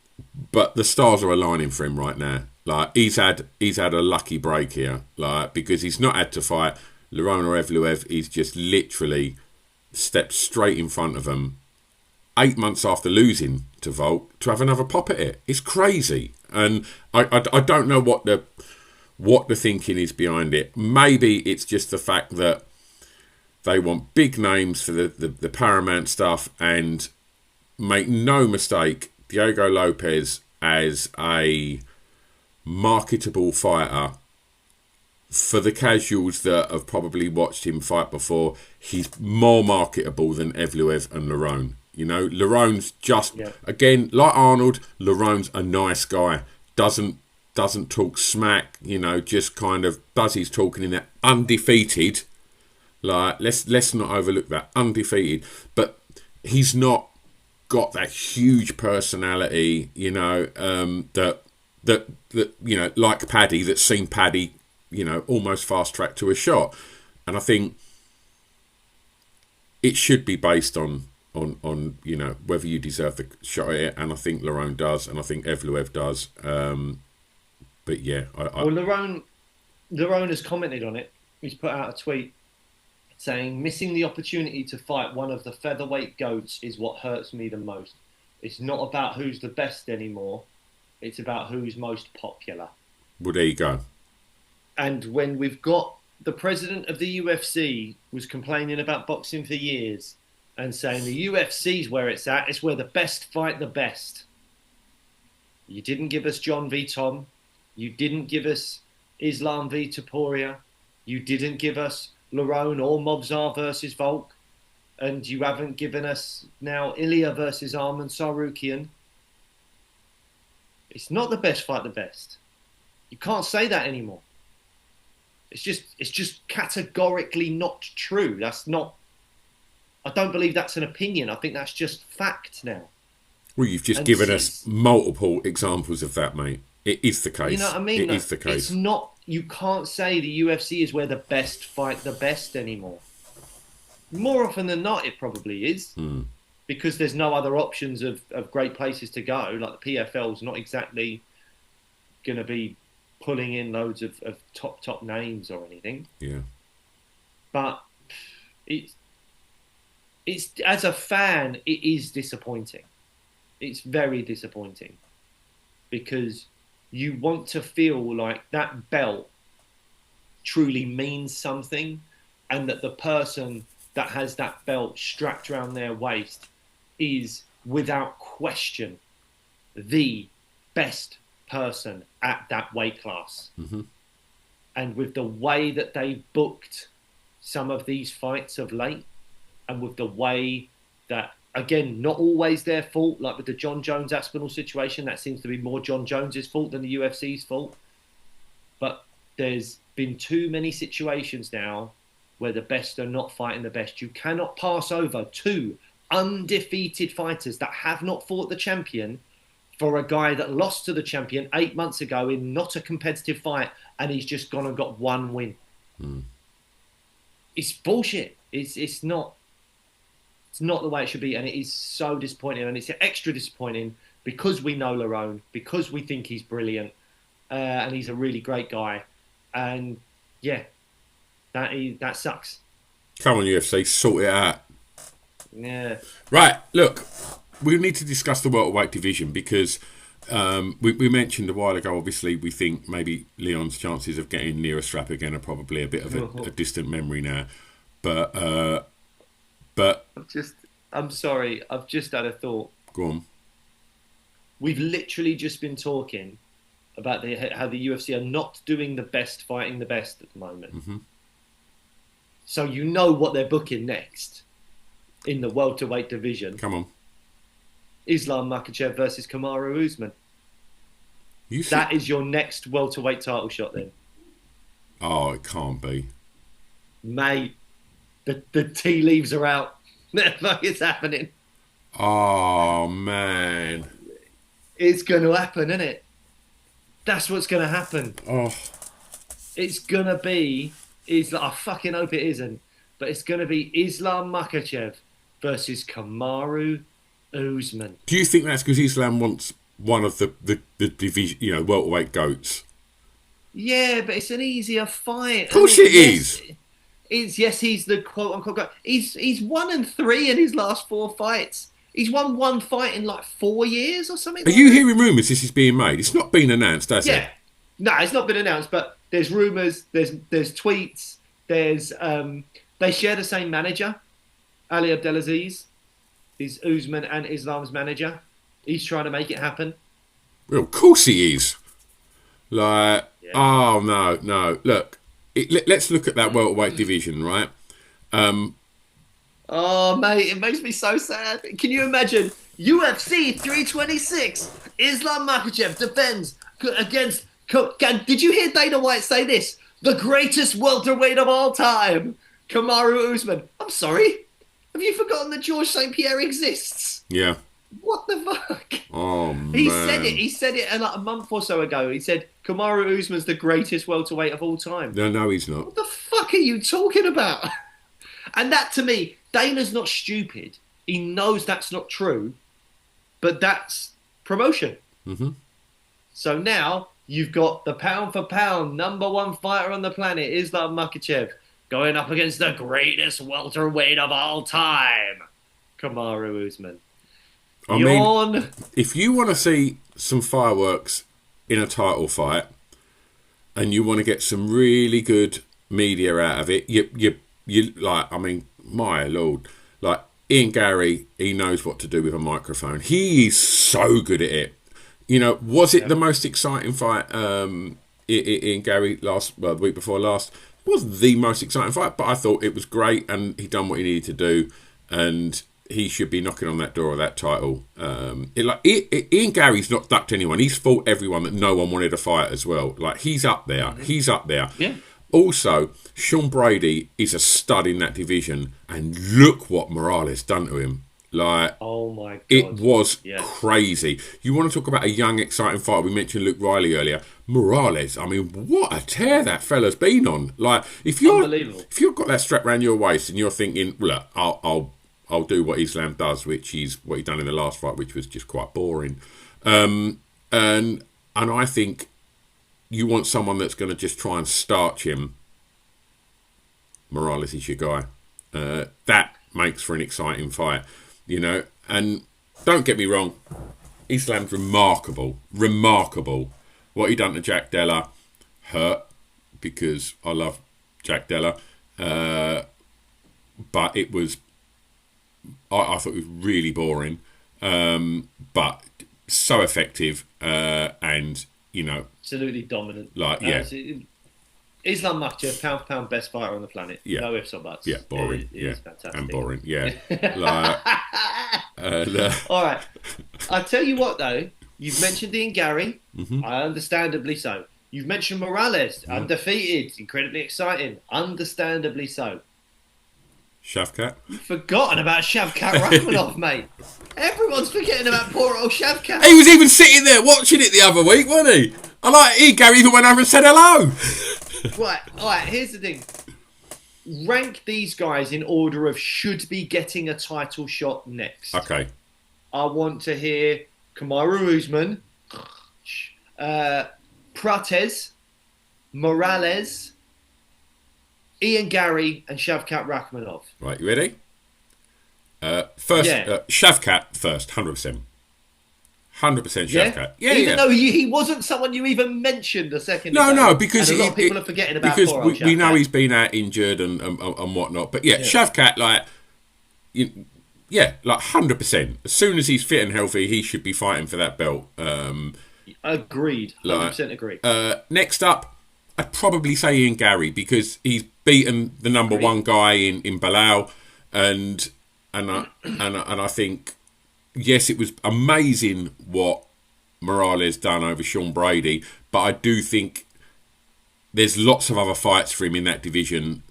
C: But the stars are aligning for him right now. Like, he's had a lucky break here, like, because he's not had to fight Lerone or Evloev. He's just literally stepped straight in front of them 8 months after losing to Volk to have another pop at it. It's crazy, and I don't know what the thinking is behind it. Maybe it's just the fact that they want big names for the Paramount stuff, and make no mistake, Diego Lopez as a marketable fighter, for the casuals that have probably watched him fight before, he's more marketable than Evloev and Lerone. You know, Lerone's just, again, like Arnold, Lerone's a nice guy. Doesn't talk smack, you know, just kind of does his talking in that. Undefeated. Like, let's not overlook that. Undefeated. But he's not got that huge personality, you know, that you know, like Paddy, that's seen Paddy, you know, almost fast track to a shot. And I think it should be based on you know, whether you deserve the shot at it, and I think Lerone does, and I think Evloev does. But yeah,
A: well, Lerone has commented on it. He's put out a tweet saying, "Missing the opportunity to fight one of the featherweight goats is what hurts me the most. It's not about who's the best anymore. It's about who's most popular."
C: Well, there you go.
A: And when we've got the president of the UFC was complaining about boxing for years and saying the UFC's where it's at, it's where the best fight the best. You didn't give us John v. Tom. You didn't give us Islam v. Topuria. You didn't give us Lerone or Movsar versus Volk. And you haven't given us now Ilya versus Arman Sarukian. It's not the best fight the best. You can't say that anymore. It's just categorically not true. That's not. I don't believe that's an opinion. I think that's just fact now.
C: Well, you've just given us multiple examples of that, mate. It is the case.
A: You know what I mean?
C: It is the case.
A: It's not. You can't say the UFC is where the best fight the best anymore. More often than not, it probably is. Because there's no other options of great places to go. Like the PFL's not exactly going to be pulling in loads of top names or anything.
C: Yeah.
A: But it's as a fan, it is disappointing. It's very disappointing because you want to feel like that belt truly means something, and that the person that has that belt strapped around their waist is without question the best person at that weight class. And with the way that they booked some of these fights of late, and with the way that, again, not always their fault, like with the John Jones Aspinall situation, that seems to be more John Jones's fault than the UFC's fault. But there's been too many situations now where the best are not fighting the best. You cannot pass over two undefeated fighters that have not fought the champion for a guy that lost to the champion 8 months ago in not a competitive fight, and he's just gone and got one win. It's bullshit. It's not the way it should be, and it is so disappointing, and it's extra disappointing because we know Lerone, because we think he's brilliant, and he's a really great guy, and yeah, that sucks.
C: Come on, UFC, sort it out.
A: Yeah.
C: Right, look, we need to discuss the welterweight division because we mentioned a while ago, obviously, we think maybe Leon's chances of getting near a strap again are probably a bit of a distant memory now. But
A: I'm sorry, I've just had a thought.
C: Go on.
A: We've literally just been talking about how the UFC are not doing the best fighting the best at the moment. So you know what they're booking next in the welterweight division.
C: Come on.
A: Islam Makhachev versus Kamaru Usman. That is your next welterweight title shot then.
C: Oh, it can't be.
A: Mate, the tea leaves are out. It's happening.
C: Oh, man.
A: It's going to happen, isn't it? That's what's going to happen.
C: Oh.
A: It's going to be... I fucking hope it isn't. But it's going to be Islam Makhachev versus Kamaru Usman.
C: Do you think that's because Islam wants one of the division, welterweight goats?
A: Yeah, but it's an easier fight.
C: Of course it is.
A: He's the quote-unquote goat. He's 1-3 in his last 4 fights. He's won one fight in like 4 years or something.
C: Are you hearing rumours this is being made? It's not been announced, has it?
A: Yeah. No, it's not been announced, but there's rumours, there's tweets, there's they share the same manager. Ali Abdelaziz is Usman and Islam's manager. He's trying to make it happen.
C: Well, of course he is. Oh, no. Look, let's look at that welterweight division, right?
A: Oh, mate, it makes me so sad. Can you imagine? UFC 326. Islam Makhachev defends against... Did you hear Dana White say this? The greatest welterweight of all time, Kamaru Usman. I'm sorry. Have you forgotten that Georges St. Pierre exists?
C: Yeah.
A: What the fuck?
C: Oh, man.
A: He said it like a month or so ago. He said Kamaru Usman's the greatest welterweight of all time.
C: No, he's not.
A: What the fuck are you talking about? And that, to me, Dana's not stupid. He knows that's not true, but that's promotion. So now you've got the pound for pound number one fighter on the planet, Islam Makhachev, going up against the greatest welterweight of all time, Kamaru Usman.
C: I mean, if you want to see some fireworks in a title fight and you want to get some really good media out of it, you like, I mean, my lord, like Ian Gary, he knows what to do with a microphone. He is so good at it. Was it the most exciting fight Ian Gary the week before last? It wasn't the most exciting fight, but I thought it was great and he done what he needed to do. And he should be knocking on that door of that title. Ian Gary's not ducked anyone. He's fought everyone that no one wanted to fight as well. Like, he's up there. He's up there.
A: Yeah.
C: Also, Sean Brady is a stud in that division, and look what Morales done to him. Like,
A: oh my God,
C: it was crazy. You want to talk about a young, exciting fighter? We mentioned Luke Riley earlier. Morales, I mean, what a tear that fella's been on. Like, if you've got that strap around your waist and you're thinking, look, I'll do what Islam does, which is what he done in the last fight, which was just quite boring. And I think you want someone that's going to just try and starch him. Morales is your guy. That makes for an exciting fight, you know. And don't get me wrong, Islam's remarkable. What he done to Jack Della hurt, because I love Jack Della. But it was, I thought it was really boring, but so effective, and, you know,
A: absolutely dominant.
C: Like,
A: Islam Makhachev, pound for pound, best fighter on the planet.
C: Yeah.
A: No ifs or buts.
C: Yeah, boring.
A: It is fantastic.
C: And boring. Yeah. Like,
A: all right. I'll tell you what, though. You've mentioned Ian Gary. Understandably so. You've mentioned Morales. Undefeated. Incredibly exciting. Understandably so.
C: Shavkat?
A: You've forgotten about Shavkat Rakhmonov, mate. Everyone's forgetting about poor old Shavkat.
C: He was even sitting there watching it the other week, wasn't he? I like Ian Gary even went over and said hello.
A: Right, all right, here's the thing. Rank these guys in order of should be getting a title shot next.
C: Okay.
A: I want to hear Kamaru Usman, Prates, Morales, Ian Gary, and Shavkat Rakhmonov.
C: Right, you ready? First, Shavkat first, 100%. 100% Shavkat. Yeah,
A: even though he wasn't someone you even mentioned a second ago.
C: No, because
A: and a lot of people are forgetting about
C: because
A: poor old
C: we know he's been out injured and whatnot. But Shavkat, like 100%. As soon as he's fit and healthy, he should be fighting for that belt.
A: Agreed. 100% agree.
C: Next up, I'd probably say Ian Gary, because he's beaten the number one guy in Bilal, and I think, yes, it was amazing what Morales done over Sean Brady, but I do think there's lots of other fights for him in that division,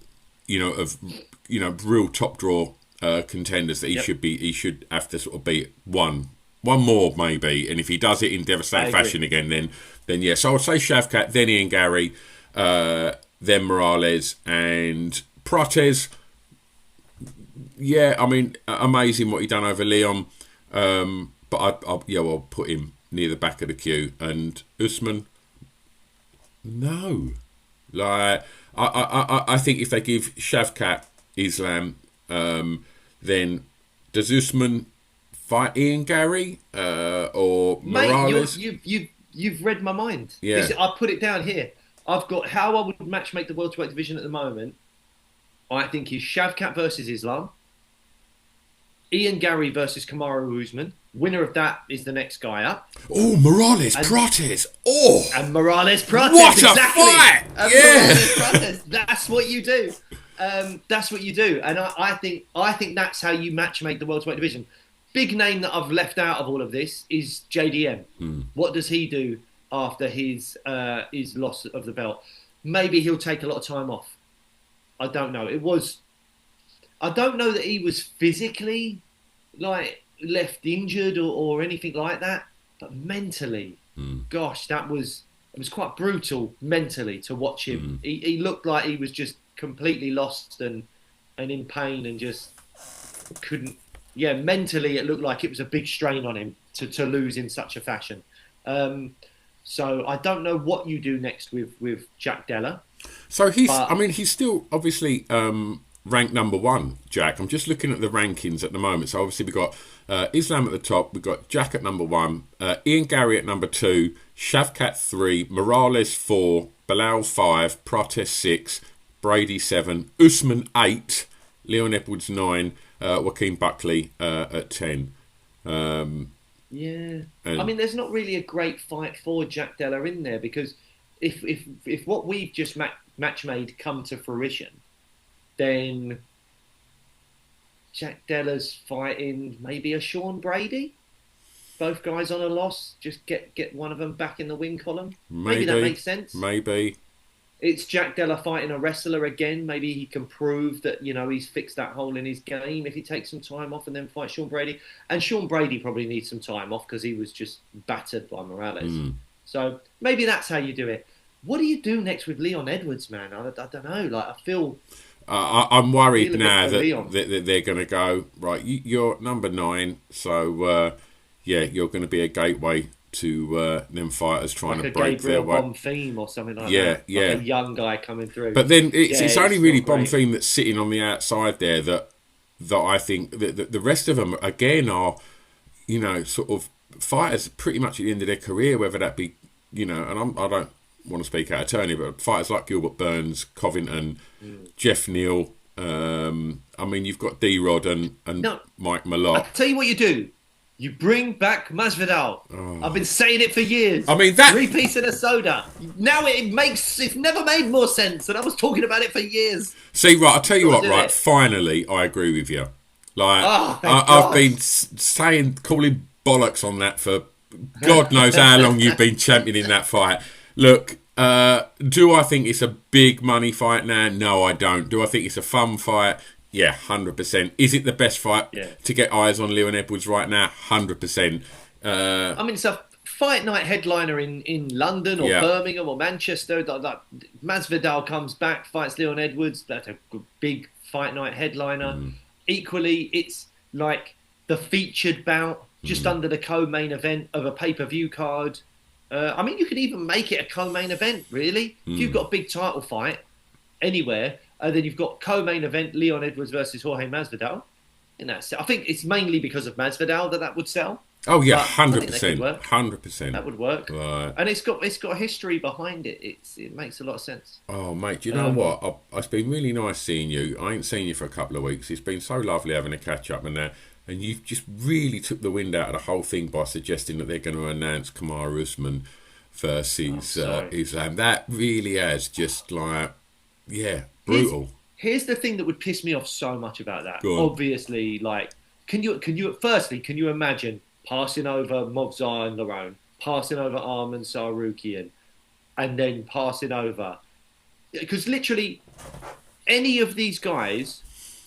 C: real top draw contenders that he should have to sort of beat one more maybe, and if he does it in devastating fashion again, then yes. So I would say Shavkat, then Ian Gary, then Morales, and Prates. Yeah, I mean, amazing what he done over Leon. But I'll put him near the back of the queue. And Usman, no. Like, I think if they give Shavkat Islam, then does Usman fight Ian Gary or Morales?
A: Mate, you've read my mind.
C: Yeah.
A: I put it down here. I've got how I would matchmake the welterweight division at the moment. I think is Shavkat versus Islam. Ian Gary versus Kamaru Usman. Winner of that is the next guy up.
C: Oh, Morales Prates. Oh,
A: and Morales Prates.
C: What a fight!
A: Morales Prates. That's what you do. That's what you do. And I think that's how you matchmake the welterweight division. Big name that I've left out of all of this is JDM. What does he do after his loss of the belt? Maybe he'll take a lot of time off. I don't know. I don't know that he was physically left injured or anything like that, but mentally, gosh, it was quite brutal mentally to watch him. He looked like he was just completely lost and in pain and just couldn't. Yeah, mentally it looked like it was a big strain on him to lose in such a fashion. So I don't know what you do next with Jack Della.
C: So he's still obviously ranked number one, Jack. I'm just looking at the rankings at the moment. So obviously we've got Islam at the top, we've got Jack at number one, Ian Gary at number two, Shavkat 3, Morales 4, Bilal 5, Prates 6, Brady 7, Usman 8, Leon Edwards 9, Joaquin Buckley at 10.
A: Yeah, I mean, there's not really a great fight for Jack Della in there, because if what we've just match made come to fruition, then Jack Della's fighting maybe a Sean Brady. Both guys on a loss. Just get one of them back in the win column. Maybe that makes sense.
C: Maybe.
A: It's Jack Della fighting a wrestler again. Maybe he can prove that, he's fixed that hole in his game if he takes some time off and then fights Sean Brady. And Sean Brady probably needs some time off because he was just battered by Morales. So maybe that's how you do it. What do you do next with Leon Edwards, man? I don't know. Like, I feel...
C: I'm worried now that they're going to go, right, you're number 9, so, you're going to be a gateway to them fighters trying to break their way.
A: Like a Gabriel Bonfim or something like that. Yeah. Like a young guy coming through.
C: But then it's only really Bonfim that's sitting on the outside there that I think that the rest of them, again, are, sort of fighters pretty much at the end of their career, whether that be, and I don't want to speak out of turn, but fighters like Gilbert Burns, Covington, Jeff Neal, you've got D-Rod and Mike Malott.
A: I'll tell you what you do. You bring back Masvidal. Oh. I've been saying it for years.
C: That
A: 3 piece in a soda. Now it's never made more sense, and I was talking about it for years.
C: See, right, I'll tell you what, right, finally, I agree with you. Like, I've been calling bollocks on that for God knows how long you've been championing that fight. Look, do I think it's a big money fight now? No, I don't. Do I think it's a fun fight? Yeah, 100%. Is it the best fight to get eyes on Leon Edwards right now? 100%.
A: It's a fight night headliner in London or Birmingham or Manchester. Masvidal comes back, fights Leon Edwards. That's a big fight night headliner. Equally, it's like the featured bout just under the co-main event of a pay-per-view card. You could even make it a co-main event, really. If you've got a big title fight anywhere, then you've got co-main event Leon Edwards versus Jorge Masvidal. And I think it's mainly because of Masvidal that would sell.
C: Oh yeah, 100%. 100%.
A: That would work. Right. And it's got a history behind it. It makes a lot of sense.
C: Oh mate, do you know what? It's been really nice seeing you. I ain't seen you for a couple of weeks. It's been so lovely having a catch up and you've just really took the wind out of the whole thing by suggesting that they're going to announce Kamaru Usman versus Islam. That really has just brutal.
A: Here's the thing that would piss me off so much about that. Obviously, can you imagine passing over Movzar and Lerone, passing over Arman Sarukian, and then passing over? Because literally, any of these guys,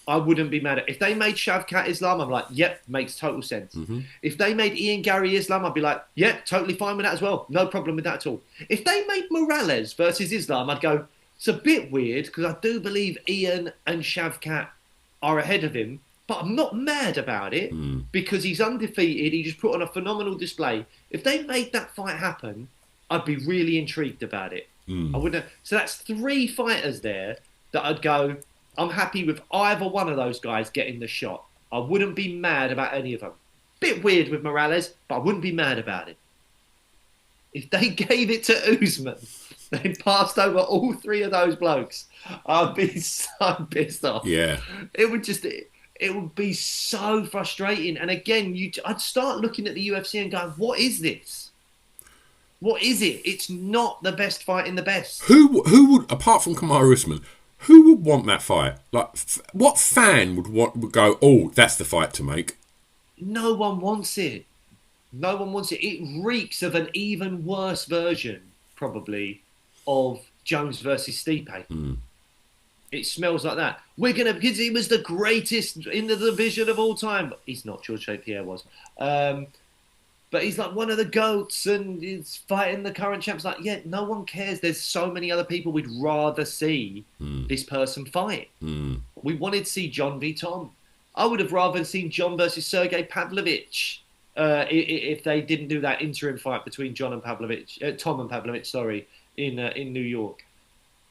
A: I wouldn't be mad at. If they made Shavkat Islam, I'm like, yep, makes total sense. If they made Ian Gary Islam, I'd be like, yep, totally fine with that as well. No problem with that at all. If they made Morales versus Islam, I'd go, it's a bit weird because I do believe Ian and Shavkat are ahead of him, but I'm not mad about it because he's undefeated. He just put on a phenomenal display. If they made that fight happen, I'd be really intrigued about it. I wouldn't. So that's 3 fighters there that I'd go, I'm happy with either one of those guys getting the shot. I wouldn't be mad about any of them. Bit weird with Morales, but I wouldn't be mad about it. If they gave it to Usman, they passed over all 3 of those blokes, I'd be so pissed off.
C: Yeah.
A: It would be so frustrating. And again, I'd start looking at the UFC and going, what is this? What is it? It's not the best fight in the best.
C: Who would, apart from Kamaru Usman, who would want that fight? Like, what fan would go, oh, that's the fight to make?
A: No one wants it. No one wants it. It reeks of an even worse version, probably, of Jones versus Stipe. It smells like that. Because he was the greatest in the division of all time. He's not. George St. Pierre was. But he's like one of the GOATs and he's fighting the current champs. Like, yeah, no one cares. There's so many other people we'd rather see this person fight. We wanted to see John v. Tom. I would have rather seen John versus Sergey Pavlovich if they didn't do that interim fight between Tom and Pavlovich, in New York.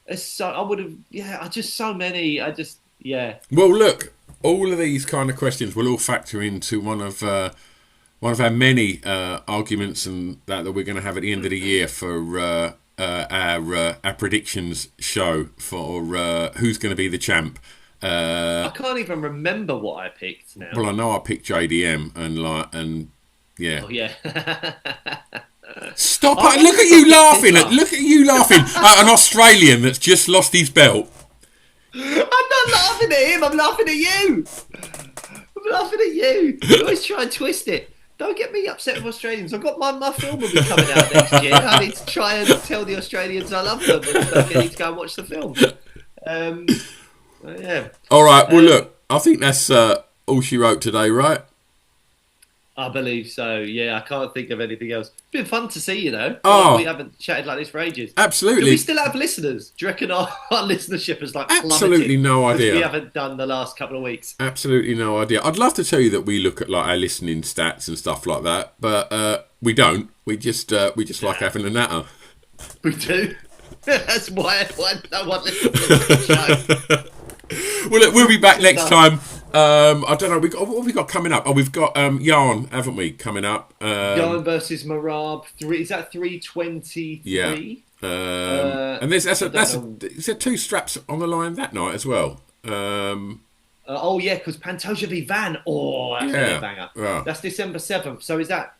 A: I would have, just so many. Well,
C: look, all of these kind of questions will all factor into one of our many arguments and that we're going to have at the end of the year for our predictions show for who's going to be the champ.
A: I can't even remember what I picked now.
C: Well, I know I picked JDM and yeah. Oh yeah. Stop! Look at you laughing! Look at you laughing at an Australian that's just lost his belt.
A: I'm not laughing at him. I'm laughing at you. laughing at you. You always try and twist it. Don't get me upset with Australians. I've got my film will be coming out next year. I need to try and tell the Australians I love them and they need to go and watch the film. Yeah.
C: All right. Well, look, I think that's all she wrote today, right?
A: I believe so. Yeah, I can't think of anything else. It's been fun to see you, though.
C: Oh,
A: we haven't chatted like this for ages.
C: Absolutely.
A: Do we still have listeners? Do you reckon our listenership has
C: absolutely no idea?
A: We haven't done the last couple of weeks.
C: Absolutely no idea. I'd love to tell you that we look at like our listening stats and stuff like that, but we don't. We just like having a natter.
A: We do. That's why no one listens to the show.
C: Well, look, we'll be back next time. I don't know. What have we got coming up? Oh, we've got Yarn, haven't we? Coming up.
A: Yarn versus Marab. Is that 323?
C: Yeah. And is there 2 straps on the line that night as well?
A: Oh yeah, because Pantoja v Van. Oh, that's gonna be a banger. Yeah. That's December 7th. So is that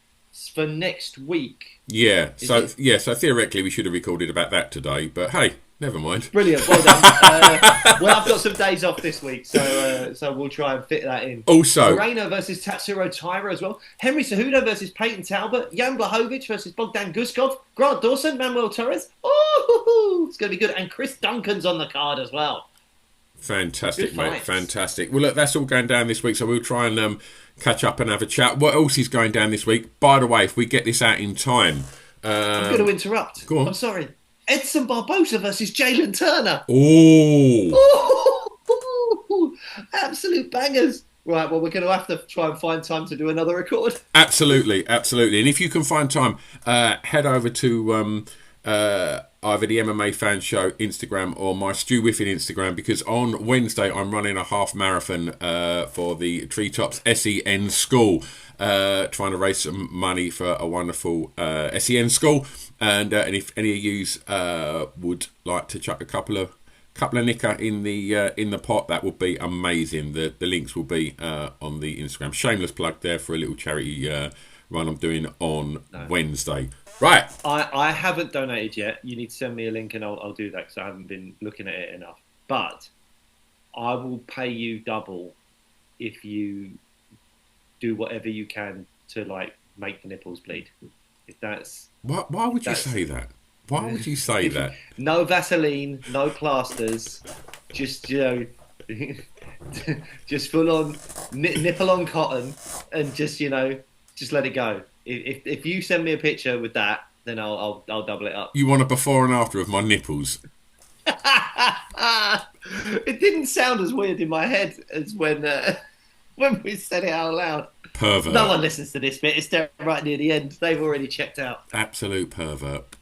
A: for next week?
C: Yeah. So theoretically we should have recorded about that today, but hey. Never mind.
A: Brilliant, well done. Well, I've got some days off this week, so we'll try and fit that in.
C: Also,
A: Moreno versus Tatsuro Taira as well. Henry Cejudo versus Peyton Talbot. Jan Blachowicz versus Bogdan Guskov. Grant Dawson, Manuel Torres. Oh, it's going to be good. And Chris Duncan's on the card as well.
C: Fantastic, mate. Fantastic. Well, look, that's all going down this week, so we'll try and catch up and have a chat. What else is going down this week? By the way, if we get this out in time...
A: I'm going to interrupt.
C: Go on.
A: I'm sorry. Edson Barbosa versus Jalen Turner.
C: Oh,
A: absolute bangers. Right, well, we're going to have to try and find time to do another record.
C: Absolutely. And if you can find time, head over to either the MMA Fan Show Instagram or my Stu Whiffin Instagram, because on Wednesday I'm running a half marathon for the Treetops SEN School, trying to raise some money for a wonderful SEN school. And if any of yous would like to chuck a couple of nicker in the pot, that would be amazing. The links will be on the Instagram. Shameless plug there for a little charity run I'm doing on Wednesday. Right.
A: I haven't donated yet. You need to send me a link and I'll do that because I haven't been looking at it enough. But I will pay you double if you do whatever you can to make the nipples bleed. If that's...
C: Why would you say that? Why would you say that?
A: No Vaseline, no plasters, just just full on nipple on cotton, and just let it go. If you send me a picture with that, then I'll double it up.
C: You want a before and after of my nipples?
A: It didn't sound as weird in my head as when we said it out loud.
C: Pervert.
A: No one listens to this bit. It's right near the end. They've already checked out.
C: Absolute pervert.